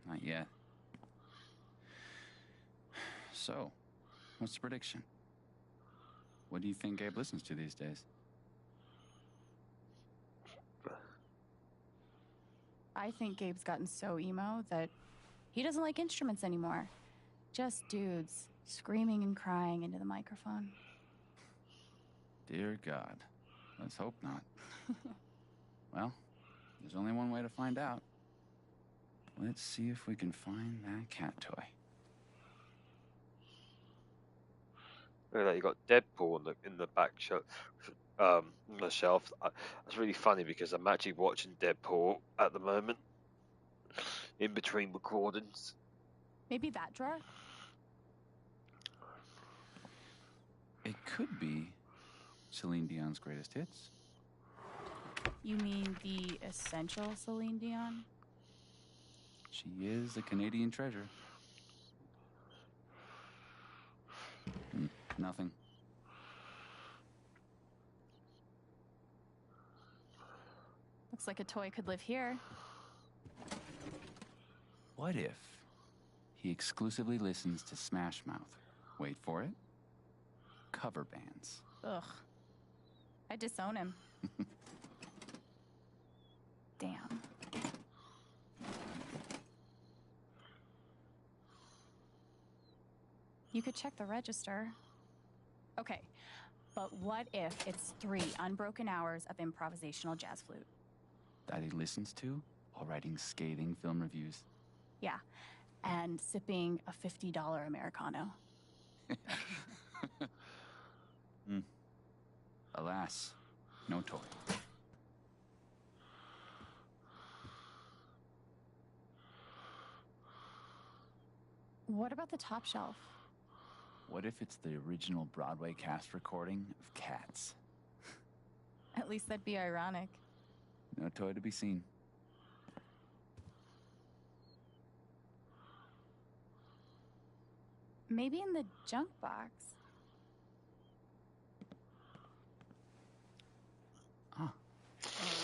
Speaker 10: Not yet. So, what's the prediction? What do you think Gabe listens to these days?
Speaker 3: I think Gabe's gotten so emo that he doesn't like instruments anymore. Just dudes screaming and crying into the microphone.
Speaker 10: Dear God. Let's hope not. Well, there's only one way to find out. Let's see if we can find that cat toy.
Speaker 1: Look at that, you got Deadpool in the back shelf. On the shelf. That's really funny because I'm actually watching Deadpool at the moment, in between recordings.
Speaker 3: Maybe that drawer?
Speaker 10: It could be Celine Dion's greatest hits.
Speaker 3: You mean the essential Celine Dion?
Speaker 10: She is a Canadian treasure. Nothing.
Speaker 3: Looks like a toy could live here.
Speaker 10: What if he exclusively listens to Smash Mouth? Wait for it. Cover bands.
Speaker 3: Ugh. I'd disown him. Damn. You could check the register. Okay, but what if it's 3 unbroken hours of improvisational jazz flute?
Speaker 10: That he listens to while writing scathing film reviews.
Speaker 3: Yeah, and sipping a $50 Americano.
Speaker 10: Alas, no toy.
Speaker 3: What about the top shelf?
Speaker 10: What if it's the original Broadway cast recording of Cats?
Speaker 3: At least that'd be ironic.
Speaker 10: No toy to be seen.
Speaker 3: Maybe in the junk box.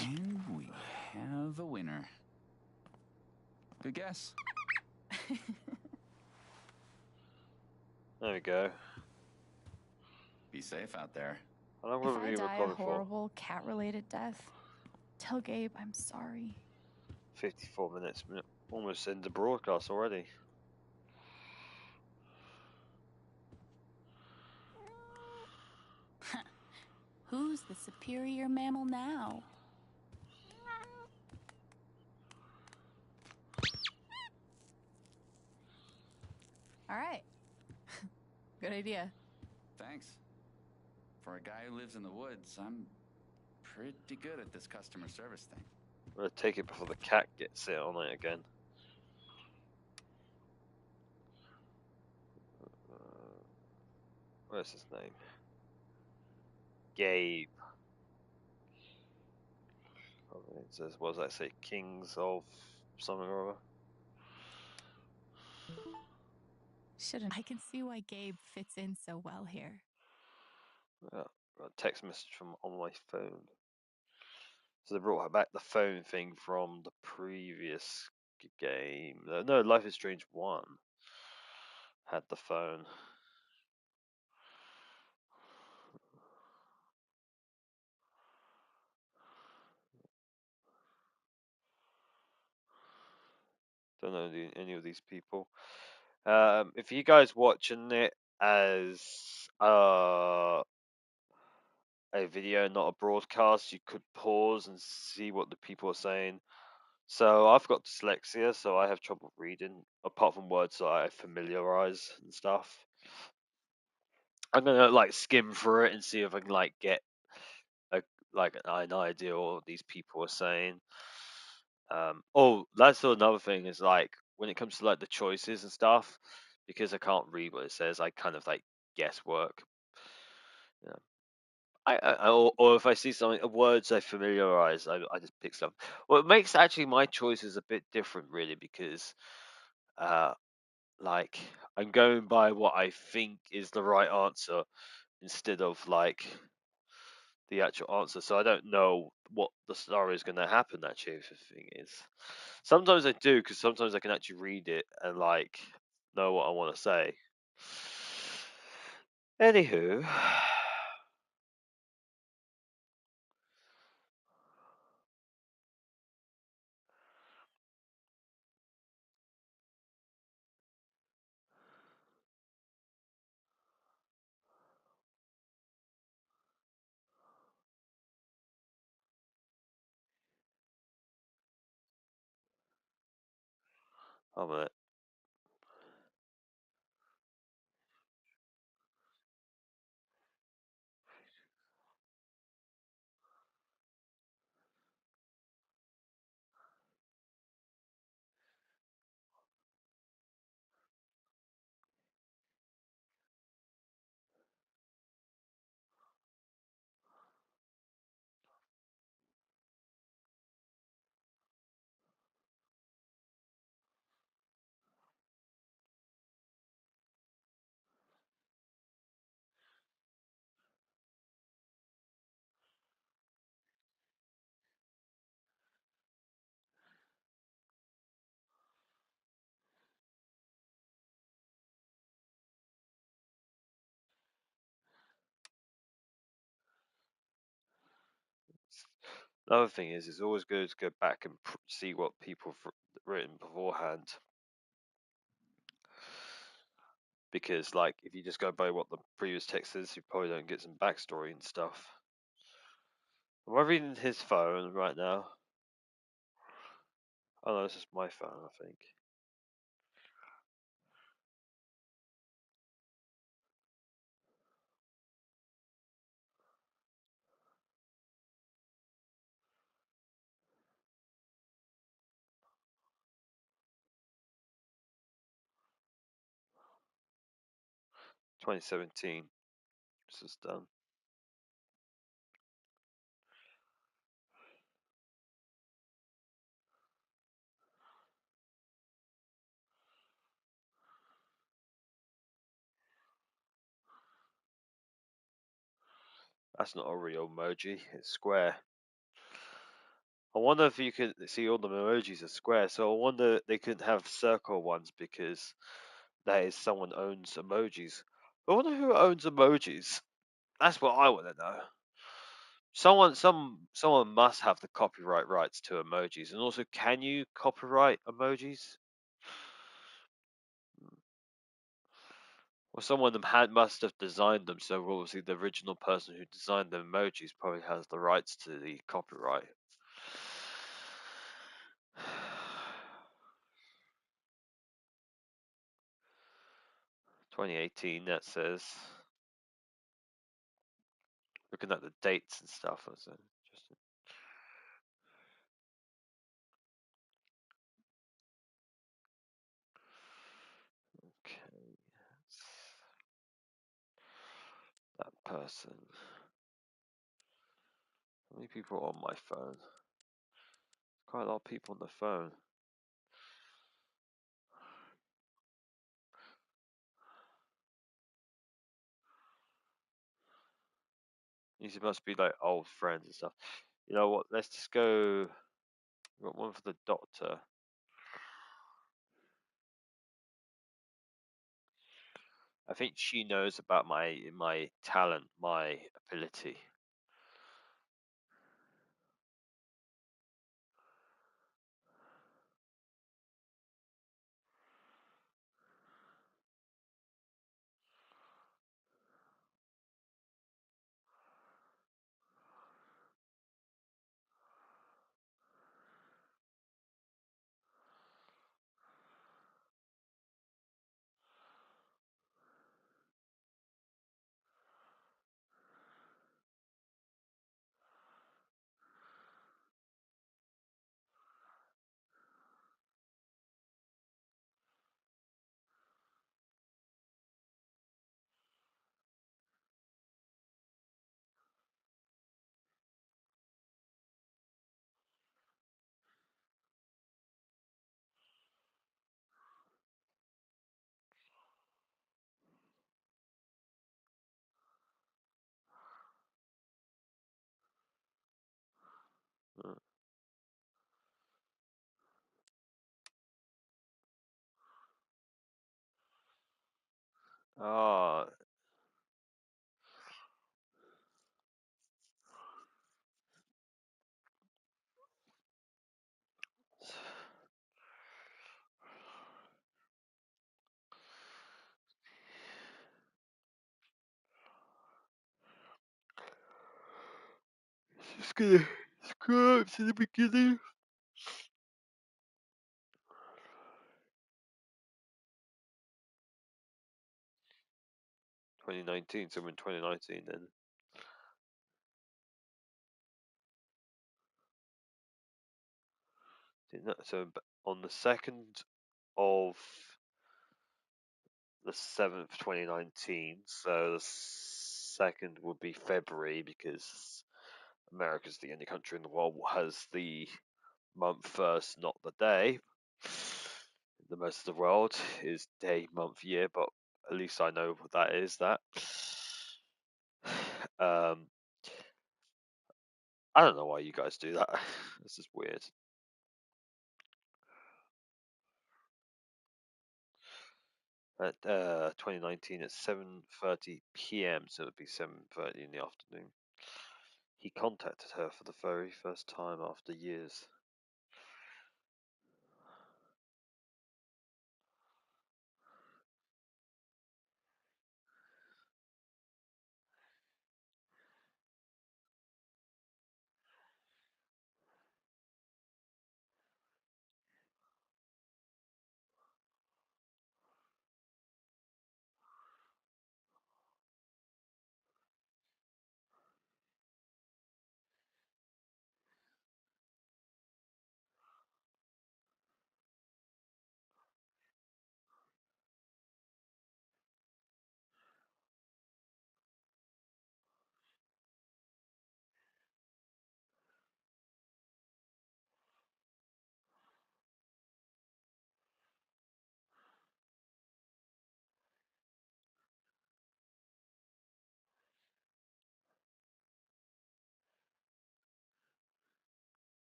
Speaker 10: And we have a winner. Good guess.
Speaker 1: There we go.
Speaker 10: Be safe out there.
Speaker 1: How long
Speaker 3: If
Speaker 1: will
Speaker 3: I
Speaker 1: we be
Speaker 3: die a
Speaker 1: recording for?
Speaker 3: horrible cat-related death, tell Gabe I'm sorry.
Speaker 1: 54 minutes. Almost end the broadcast already.
Speaker 3: Who's the superior mammal now? All right. Good idea.
Speaker 10: Thanks. For a guy who lives in the woods, I'm pretty good at this customer service thing.
Speaker 1: I'm gonna take it before the cat gets it on it again. Where's his name? Gabe. Oh, it says, what does that say? Kings of something or other?
Speaker 3: Shouldn't. I can see why Gabe fits in so well here.
Speaker 1: Yeah, a text message from on my phone. So they brought back the phone thing from the previous game. No, Life is Strange 1 had the phone. Don't know any of these people. If you guys watching it as a video, not a broadcast, you could pause and see what the people are saying. So I've got dyslexia, so I have trouble reading, apart from words that I familiarize and stuff. I'm gonna like skim through it and see if I can like get an idea what these people are saying. Oh, that's another thing is like when it comes to like the choices and stuff, because I can't read what it says, I kind of like guesswork. Yeah. Or if I see something, words I familiarize, I just pick stuff. Well, it makes actually my choices a bit different, really, because like I'm going by what I think is the right answer instead of like the actual answer. So I don't know what the scenario is going to happen. Actually, if the thing is, sometimes I do because sometimes I can actually read it and like know what I want to say. Anywho. I'm gonna. Another thing is, it's always good to go back and see what people have written beforehand. Because, like, if you just go by what the previous text is, you probably don't get some backstory and stuff. Am I reading his phone right now? Oh no, this is my phone, I think. "2017. This is done. That's not a real emoji, it's square. I wonder if you could see all the emojis are square, so I wonder they couldn't have circle ones because that is someone owns emojis. I wonder who owns emojis. That's what I want to know. Someone must have the copyright rights to emojis, and also, can you copyright emojis? Well, someone of them must have designed them, so obviously the original person who designed the emojis probably has the rights to the copyright. 2018, that says. Looking at the dates and stuff, was interesting. Okay, that person. How many people are on my phone? Quite a lot of people on the phone. These must be like old friends and stuff. You know what? Let's just go. We've got one for the doctor. I think she knows about my talent, my ability. Oh, just gonna screw up to the beginning. 2019, so we're in 2019 then. So on the 2nd of the 7th, 2019, so the 2nd would be February because America's the only country in the world that has the month first, not the day. The most of the world is day, month, year, but at least I know what that is. That I don't know why you guys do that. This is weird. At 2019 at 7:30 p.m., so it would be 7:30 in the afternoon. He contacted her for the very first time after years.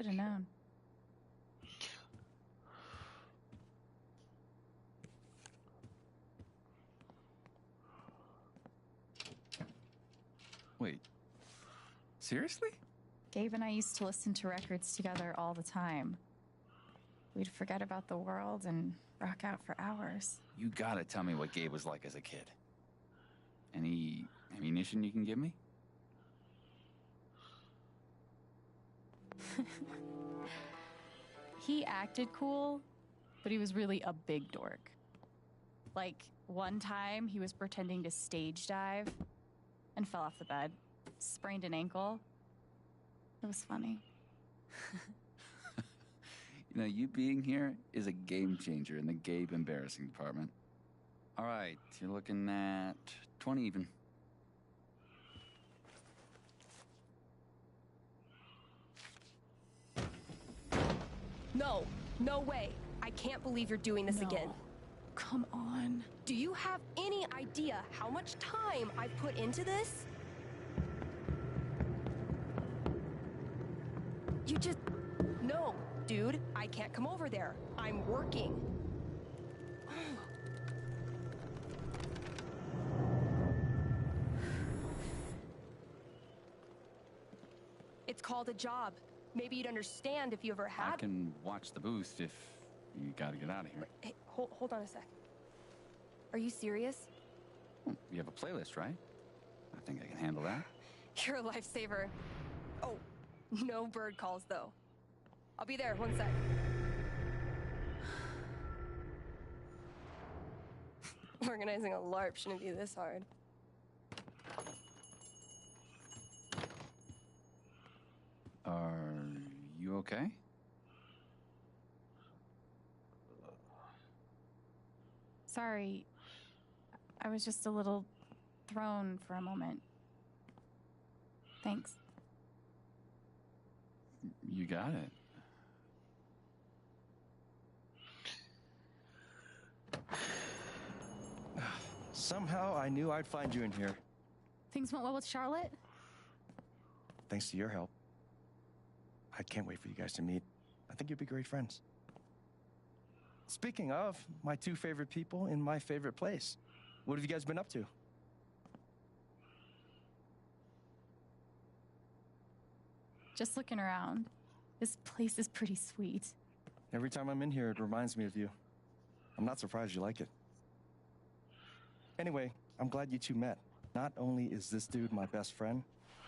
Speaker 3: Should have known.
Speaker 10: Wait. Seriously?
Speaker 3: Gabe and I used to listen to records together all the time. We'd forget about the world and rock out for hours.
Speaker 10: You gotta tell me what Gabe was like as a kid. Any ammunition you can give me?
Speaker 3: He acted cool, but he was really a big dork. Like, one time he was pretending to stage dive and fell off the bed, sprained an ankle. It was funny.
Speaker 10: You know, you being here is a game changer in the Gabe embarrassing department. All right, you're looking at 20 even.
Speaker 9: No, no way. I can't believe you're doing this again.
Speaker 3: Come on.
Speaker 9: Do you have any idea how much time I've put into this? You just... No, dude, I can't come over there. I'm working. It's called a job. Maybe you'd understand if you ever had...
Speaker 10: I can watch the booth if you gotta get out of here.
Speaker 9: Hey, hold on a sec. Are you serious?
Speaker 10: Well, you have a playlist, right? I think I can handle that.
Speaker 9: You're a lifesaver. Oh, no bird calls, though. I'll be there, one sec. Organizing a LARP shouldn't be this hard.
Speaker 10: Are you okay?
Speaker 3: Sorry. I was just a little thrown for a moment. Thanks.
Speaker 10: You got it.
Speaker 4: Somehow I knew I'd find you in here.
Speaker 3: Things went well with Charlotte?
Speaker 4: Thanks to your help. I can't wait for you guys to meet. I think you'll be great friends. Speaking of, my two favorite people in my favorite place. What have you guys been up to?
Speaker 3: Just looking around. This place is pretty sweet.
Speaker 4: Every time I'm in here, it reminds me of you. I'm not surprised you like it. Anyway, I'm glad you two met. Not only is this dude my best friend,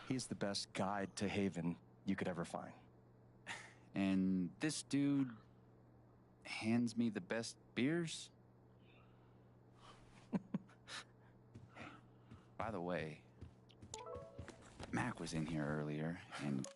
Speaker 4: he's the best guide to Haven you could ever find.
Speaker 10: And this dude hands me the best beers? Hey, by the way, Mac was in here earlier, and...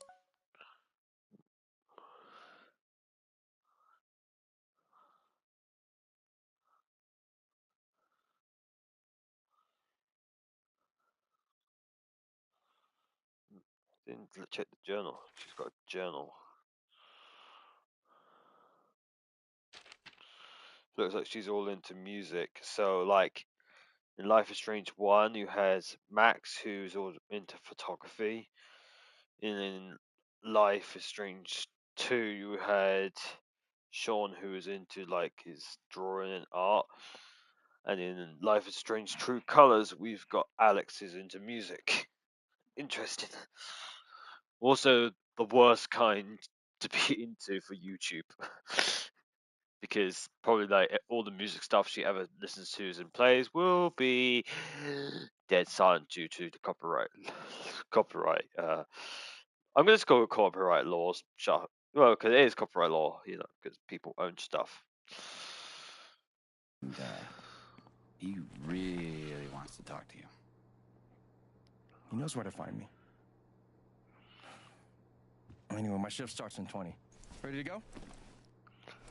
Speaker 1: Didn't check the journal. She's got a journal. Looks like she's all into music. So, like, in Life is Strange 1, you had Max, who's all into photography. In Life is Strange 2, you had Sean, who was into, like, his drawing and art. And in Life is Strange True Colors, we've got Alex, who's into music. Interesting. Also, the worst kind to be into for YouTube. Because probably like all the music stuff she ever listens to and plays will be dead silent due to the copyright. I'm gonna just go with copyright laws. Sure. Well, because it is copyright law, you know, because people own stuff.
Speaker 10: And, he really wants to talk to you.
Speaker 4: He knows where to find me. Anyway, my shift starts in 20. Ready to go?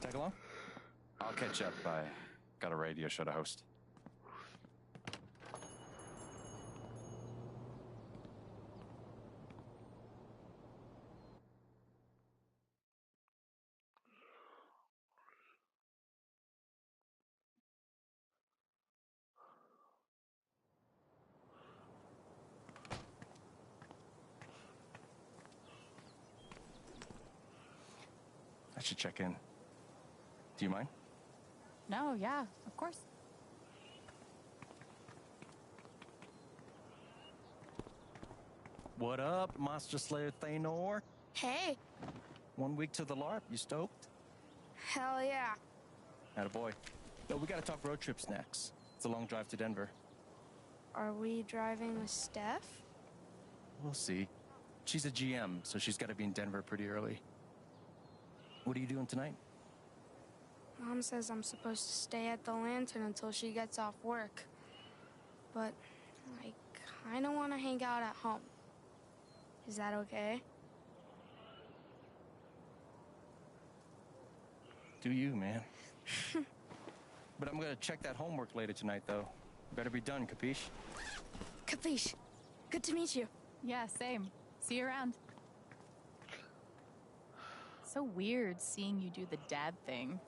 Speaker 4: Tag along?
Speaker 10: I'll catch up. I got a radio show to host.
Speaker 4: I should check in. Do you mind?
Speaker 3: No, yeah, of course.
Speaker 4: What up, Monster Slayer Thanor?
Speaker 8: Hey,
Speaker 4: 1 week to the LARP, you stoked?
Speaker 8: hell yeah.
Speaker 4: Attaboy. No, we gotta talk road trips next. It's a long drive to Denver.
Speaker 8: Are we driving with Steph?
Speaker 4: We'll see. She's a GM, so she's gotta be in Denver pretty early. What are you doing tonight?
Speaker 8: Mom says I'm supposed to stay at the Lantern until she gets off work. But I kinda wanna hang out at home. Is that okay?
Speaker 4: Do you, man? But I'm gonna check that homework later tonight, though. Better be done, capiche?
Speaker 8: Capiche. Good to meet you.
Speaker 3: Yeah, same. See you around. So weird seeing you do the dad thing.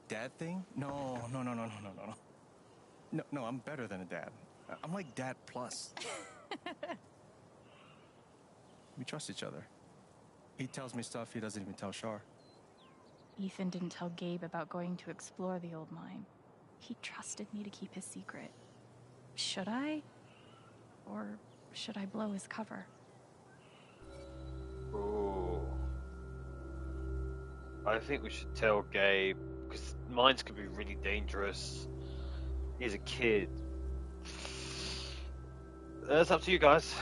Speaker 4: Dad thing? No. No, I'm better than a dad. I'm like Dad plus. We trust each other. He tells me stuff he doesn't even tell Shar.
Speaker 3: Ethan didn't tell Gabe about going to explore the old mine. He trusted me to keep his secret. Should I? Or should I blow his cover?
Speaker 1: Oh. I think we should tell Gabe, because mines could be really dangerous. He's a kid. That's up to you guys.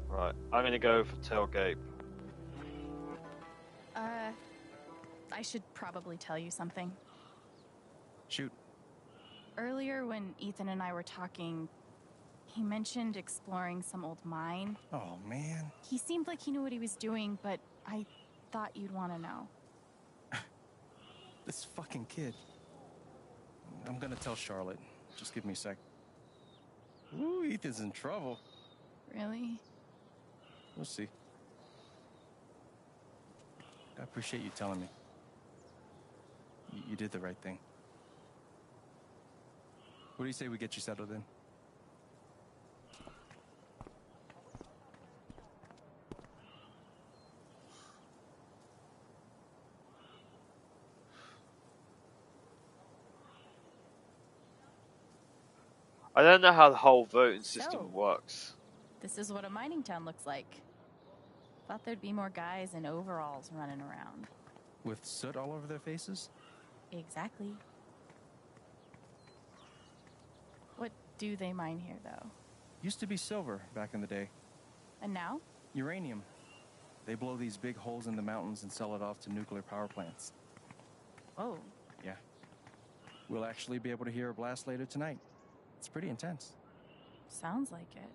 Speaker 1: Right, I'm gonna go for tell Gabe.
Speaker 3: I should probably tell you something.
Speaker 4: Shoot.
Speaker 3: Earlier when Ethan and I were talking, he mentioned exploring some old mine.
Speaker 4: Oh, man.
Speaker 3: He seemed like he knew what he was doing, but I thought you'd want to know.
Speaker 4: This fucking kid. I'm gonna tell Charlotte. Just give me a sec. Ooh, Ethan's in trouble.
Speaker 3: Really?
Speaker 4: We'll see. I appreciate you telling me. You did the right thing. What do you say we get you settled in?
Speaker 1: I don't know how the whole voting system
Speaker 3: So,
Speaker 1: works.
Speaker 3: This is what a mining town looks like. Thought there'd be more guys in overalls running around.
Speaker 4: With soot all over their faces?
Speaker 3: Exactly. What do they mine here, though?
Speaker 4: Used to be silver back in the day.
Speaker 3: And now?
Speaker 4: Uranium. They blow these big holes in the mountains and sell it off to nuclear power plants.
Speaker 3: Oh.
Speaker 4: Yeah. We'll actually be able to hear a blast later tonight. It's pretty intense.
Speaker 3: Sounds like it.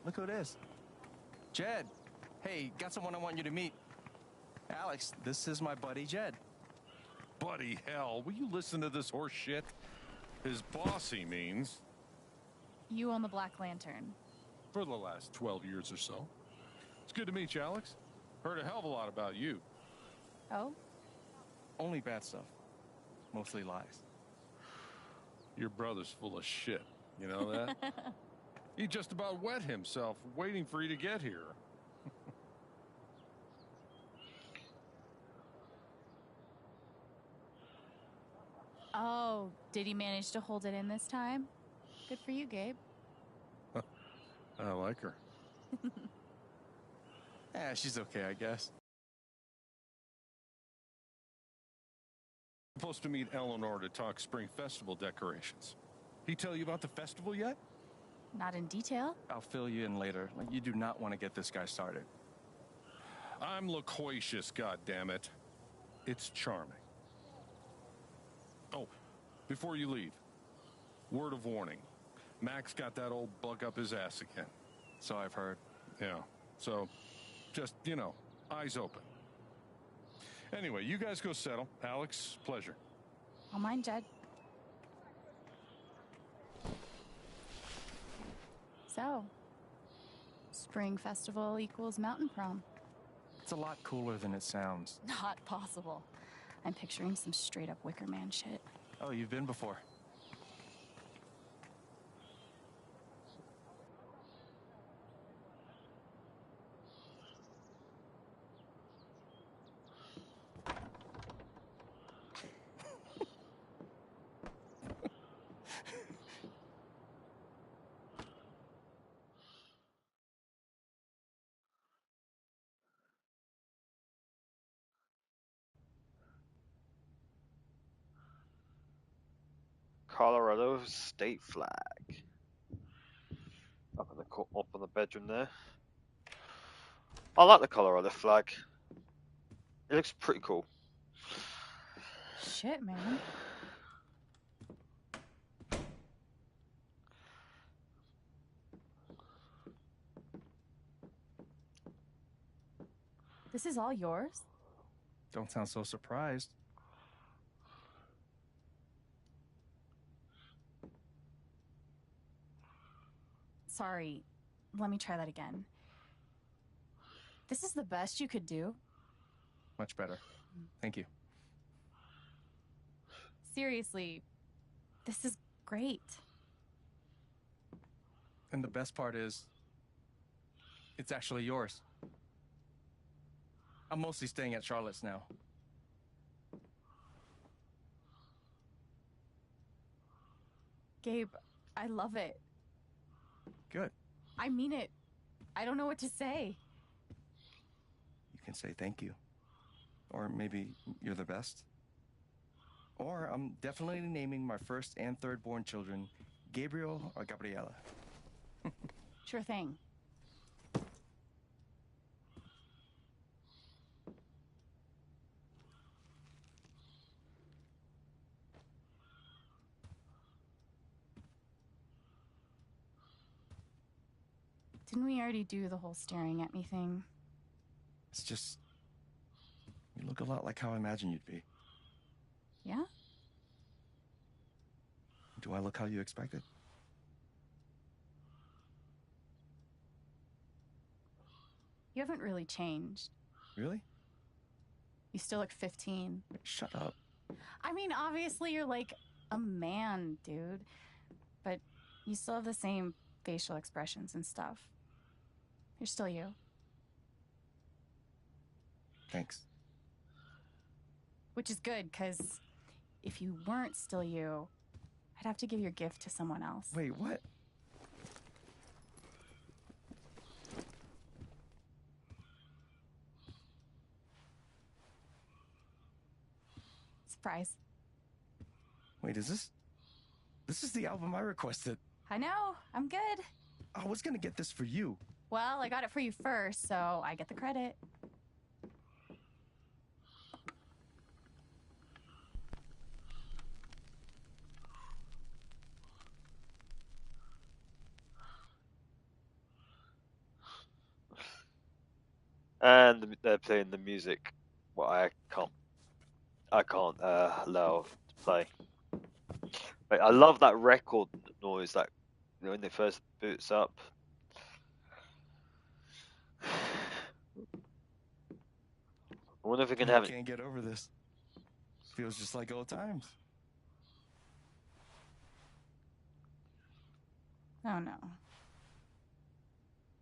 Speaker 4: Look who it is. Jed. Hey, got someone I want you to meet. Alex, this is my buddy Jed.
Speaker 12: Buddy hell, will you listen to this horse shit? His boss, he means.
Speaker 3: You own the Black Lantern.
Speaker 12: For the last 12 years or so. It's good to meet you, Alex. Heard a hell of a lot about you.
Speaker 3: Oh?
Speaker 4: Only bad stuff. Mostly lies.
Speaker 12: Your brother's full of shit. You know that? He just about wet himself waiting for you to get here.
Speaker 3: Oh, did he manage to hold it in this time? Good for you, Gabe.
Speaker 12: I like her.
Speaker 4: Yeah, she's okay, I guess.
Speaker 12: Supposed to meet Eleanor to talk Spring Festival decorations. He tell you about the festival yet?
Speaker 3: Not in detail.
Speaker 4: I'll fill you in later. Like, you do not want to get this guy started.
Speaker 12: I'm loquacious, goddammit. It's charming. Oh, before you leave, word of warning. Max got that old bug up his ass again.
Speaker 4: So I've heard.
Speaker 12: Yeah, so just, you know, eyes open. Anyway, you guys go settle. Alex, pleasure.
Speaker 3: I'll mind Jed. So, Spring Festival equals Mountain Prom.
Speaker 4: It's a lot cooler than it sounds.
Speaker 3: Not possible. I'm picturing some straight up Wicker Man shit.
Speaker 4: Oh, you've been before.
Speaker 1: Colorado state flag. Up in the bedroom there. I like the Colorado flag. It looks pretty cool.
Speaker 3: Shit, man. This is all yours?
Speaker 4: Don't sound so surprised.
Speaker 3: Sorry. Let me try that again. This is the best you could do?
Speaker 4: Much better. Thank you.
Speaker 3: Seriously, this is great.
Speaker 4: And the best part is, it's actually yours. I'm mostly staying at Charlotte's now.
Speaker 3: Gabe, I love it.
Speaker 4: Good.
Speaker 3: I mean it. I don't know what to say.
Speaker 4: You can say thank you. Or maybe you're the best. Or I'm definitely naming my first and third born children Gabriel or Gabriela.
Speaker 3: Sure thing. Didn't we already do the whole staring at me thing?
Speaker 4: It's just, you look a lot like how I imagined you'd be.
Speaker 3: Yeah?
Speaker 4: Do I look how you expected?
Speaker 3: You haven't really changed.
Speaker 4: Really?
Speaker 3: You still look 15.
Speaker 4: Shut up.
Speaker 3: I mean, obviously you're like a man, dude. But you still have the same facial expressions and stuff. You're still you.
Speaker 4: Thanks.
Speaker 3: Which is good, because if you weren't still you, I'd have to give your gift to someone else.
Speaker 4: Wait, what?
Speaker 3: Surprise.
Speaker 4: Wait, is this... This is the album I requested.
Speaker 3: I know. I'm good.
Speaker 4: I was gonna get this for you.
Speaker 3: Well, I got it for you first, so I get the credit.
Speaker 1: And they're playing the music. Well, I can't allow to play. But I love that record noise. That when it first boots up. I wonder if we can have
Speaker 4: I
Speaker 1: it.
Speaker 4: can't get over this. Feels just like old times.
Speaker 3: Oh, no.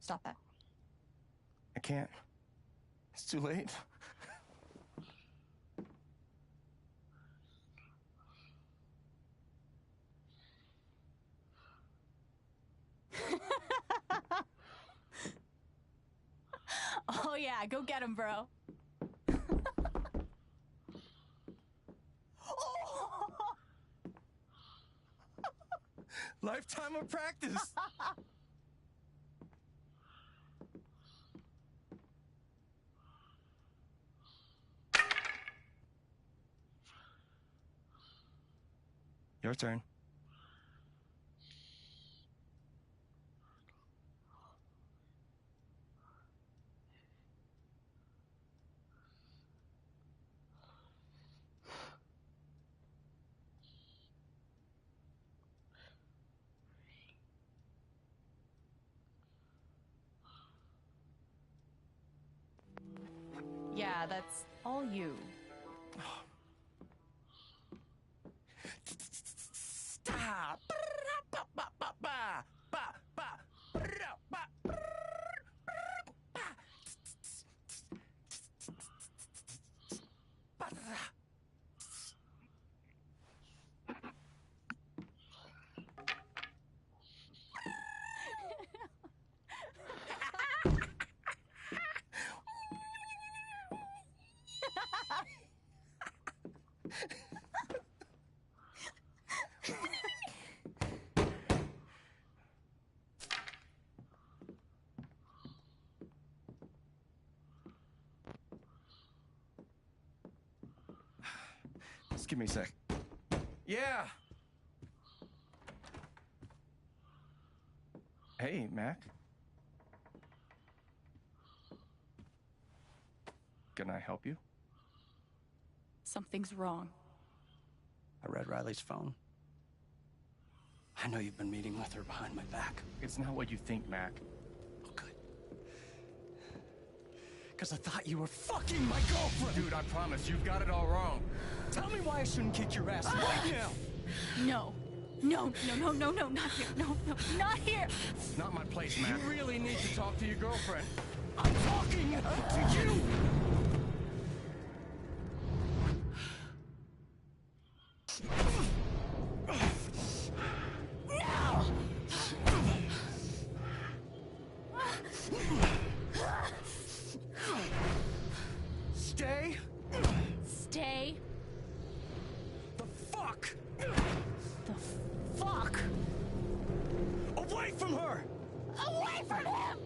Speaker 3: Stop that.
Speaker 4: I can't. It's too late.
Speaker 3: Oh, yeah. Go get him, bro.
Speaker 4: Lifetime of practice. Your turn.
Speaker 3: Yeah, that's all you.
Speaker 4: Just give me a sec. Yeah! Hey, Mac. Can I help you?
Speaker 2: Something's wrong.
Speaker 13: I read Riley's phone. I know you've been meeting with her behind my back.
Speaker 4: It's not what you think, Mac.
Speaker 13: Oh, good. Because I thought you were fucking my girlfriend!
Speaker 4: Dude, I promise, you've got it all wrong.
Speaker 13: Tell me why I shouldn't kick your ass right now!
Speaker 2: No. No, not here. No, not here.
Speaker 4: Not my place, Mac.
Speaker 13: You really need to talk to your girlfriend. I'm talking to you! Stay.
Speaker 3: Stay.
Speaker 13: The fuck
Speaker 3: The fuck?
Speaker 13: away from her!
Speaker 3: Away from him!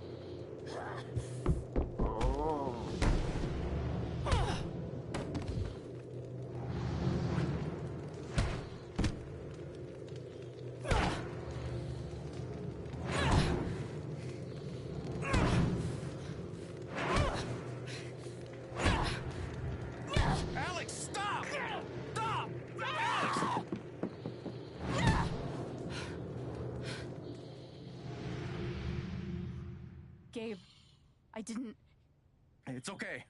Speaker 13: Alex, stop! Stop! Alex!
Speaker 3: Gabe, I didn't.
Speaker 4: It's okay.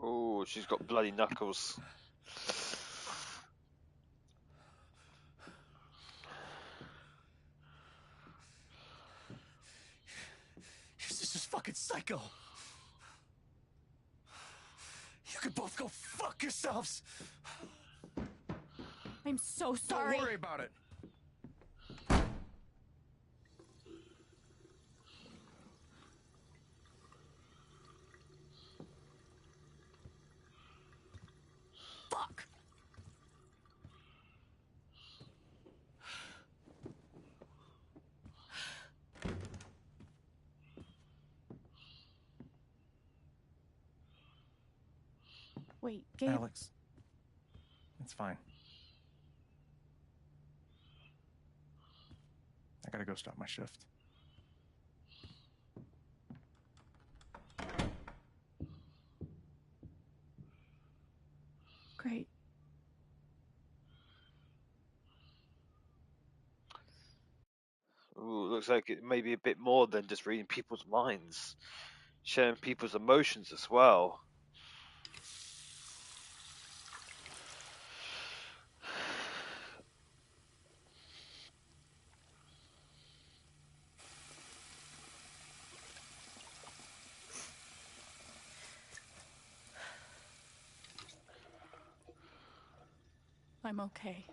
Speaker 1: Oh, she's got bloody knuckles.
Speaker 13: This is fucking psycho. You could both go fuck yourselves.
Speaker 3: I'm so sorry.
Speaker 4: Don't worry about it.
Speaker 3: Fuck. Wait, Gabe.
Speaker 4: Alex. It's fine. I gotta go start my shift.
Speaker 2: Great.
Speaker 1: Ooh, looks like it may be a bit more than just reading people's minds. Sharing people's emotions as well.
Speaker 2: I'm okay.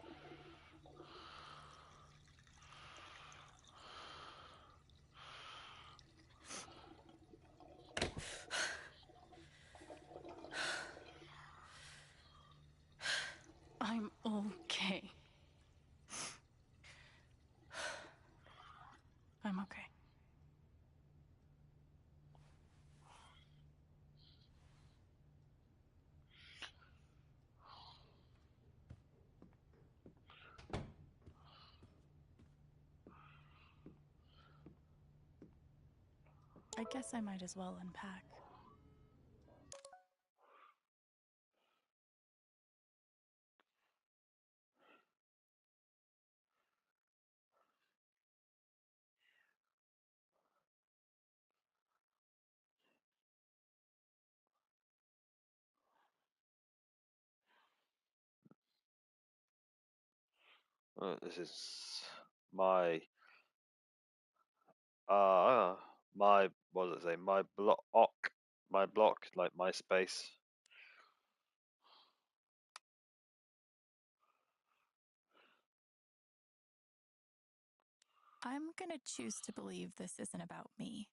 Speaker 2: I'm okay. I'm okay.
Speaker 3: I guess I might as well unpack.
Speaker 1: This is my my what does it say? My block, like MySpace.
Speaker 3: I'm gonna choose to believe this isn't about me.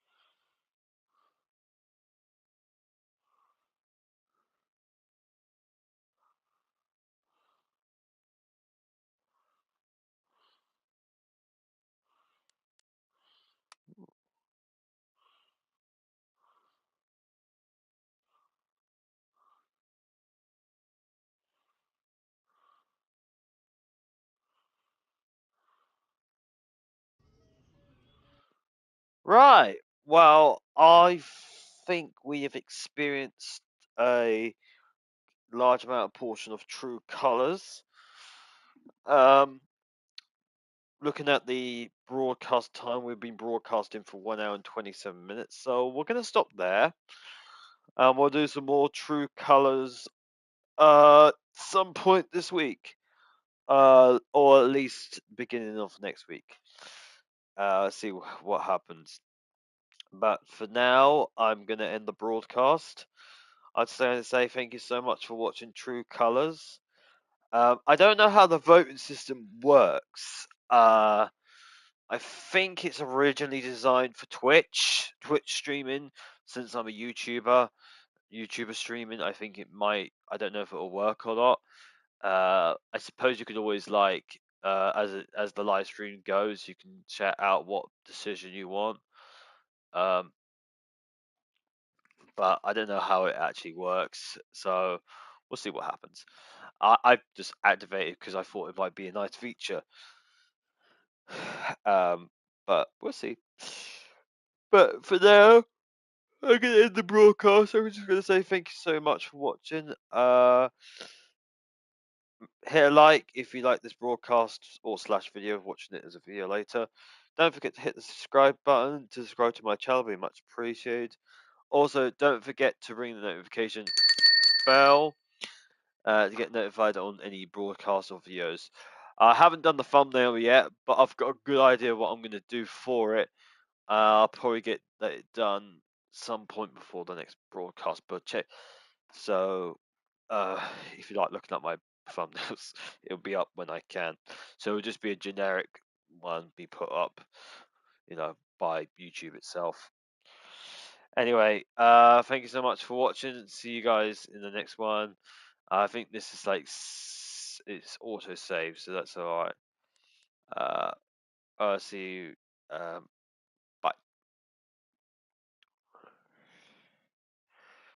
Speaker 1: Right. Well, I think we have experienced a large amount of portion of True Colors. Looking at the broadcast time, we've been broadcasting for 1 hour and 27 minutes, so we're going to stop there. We'll do some more True Colors some point this week, or at least beginning of next week. See what happens. But for now, I'm going to end the broadcast. I'd say thank you so much for watching True Colors. I don't know how the voting system works. I think it's originally designed for Twitch streaming. Since I'm a YouTuber streaming, I think it might. I don't know if it'll work or not. I suppose you could always as the live stream goes, you can chat out what decision you want. But I don't know how it actually works, so we'll see what happens. I just activated because I thought it might be a nice feature. But we'll see. But for now, I'm gonna end the broadcast. I'm just gonna say thank you so much for watching. Hit a like if you like this broadcast or / video, watching it as a video later. Don't forget to hit the subscribe button to subscribe to my channel, be much appreciated. Also, don't forget to ring the notification bell to get notified on any broadcasts or videos. I haven't done the thumbnail yet, but I've got a good idea what I'm going to do for it. I'll probably get that done some point before the next broadcast, but check. So, if you like looking at my thumbnails, it'll be up when I can. So it'll just be a generic one be put up, by YouTube itself. Anyway, thank you so much for watching. See you guys in the next one. I think this is it's auto save, so that's all right. See you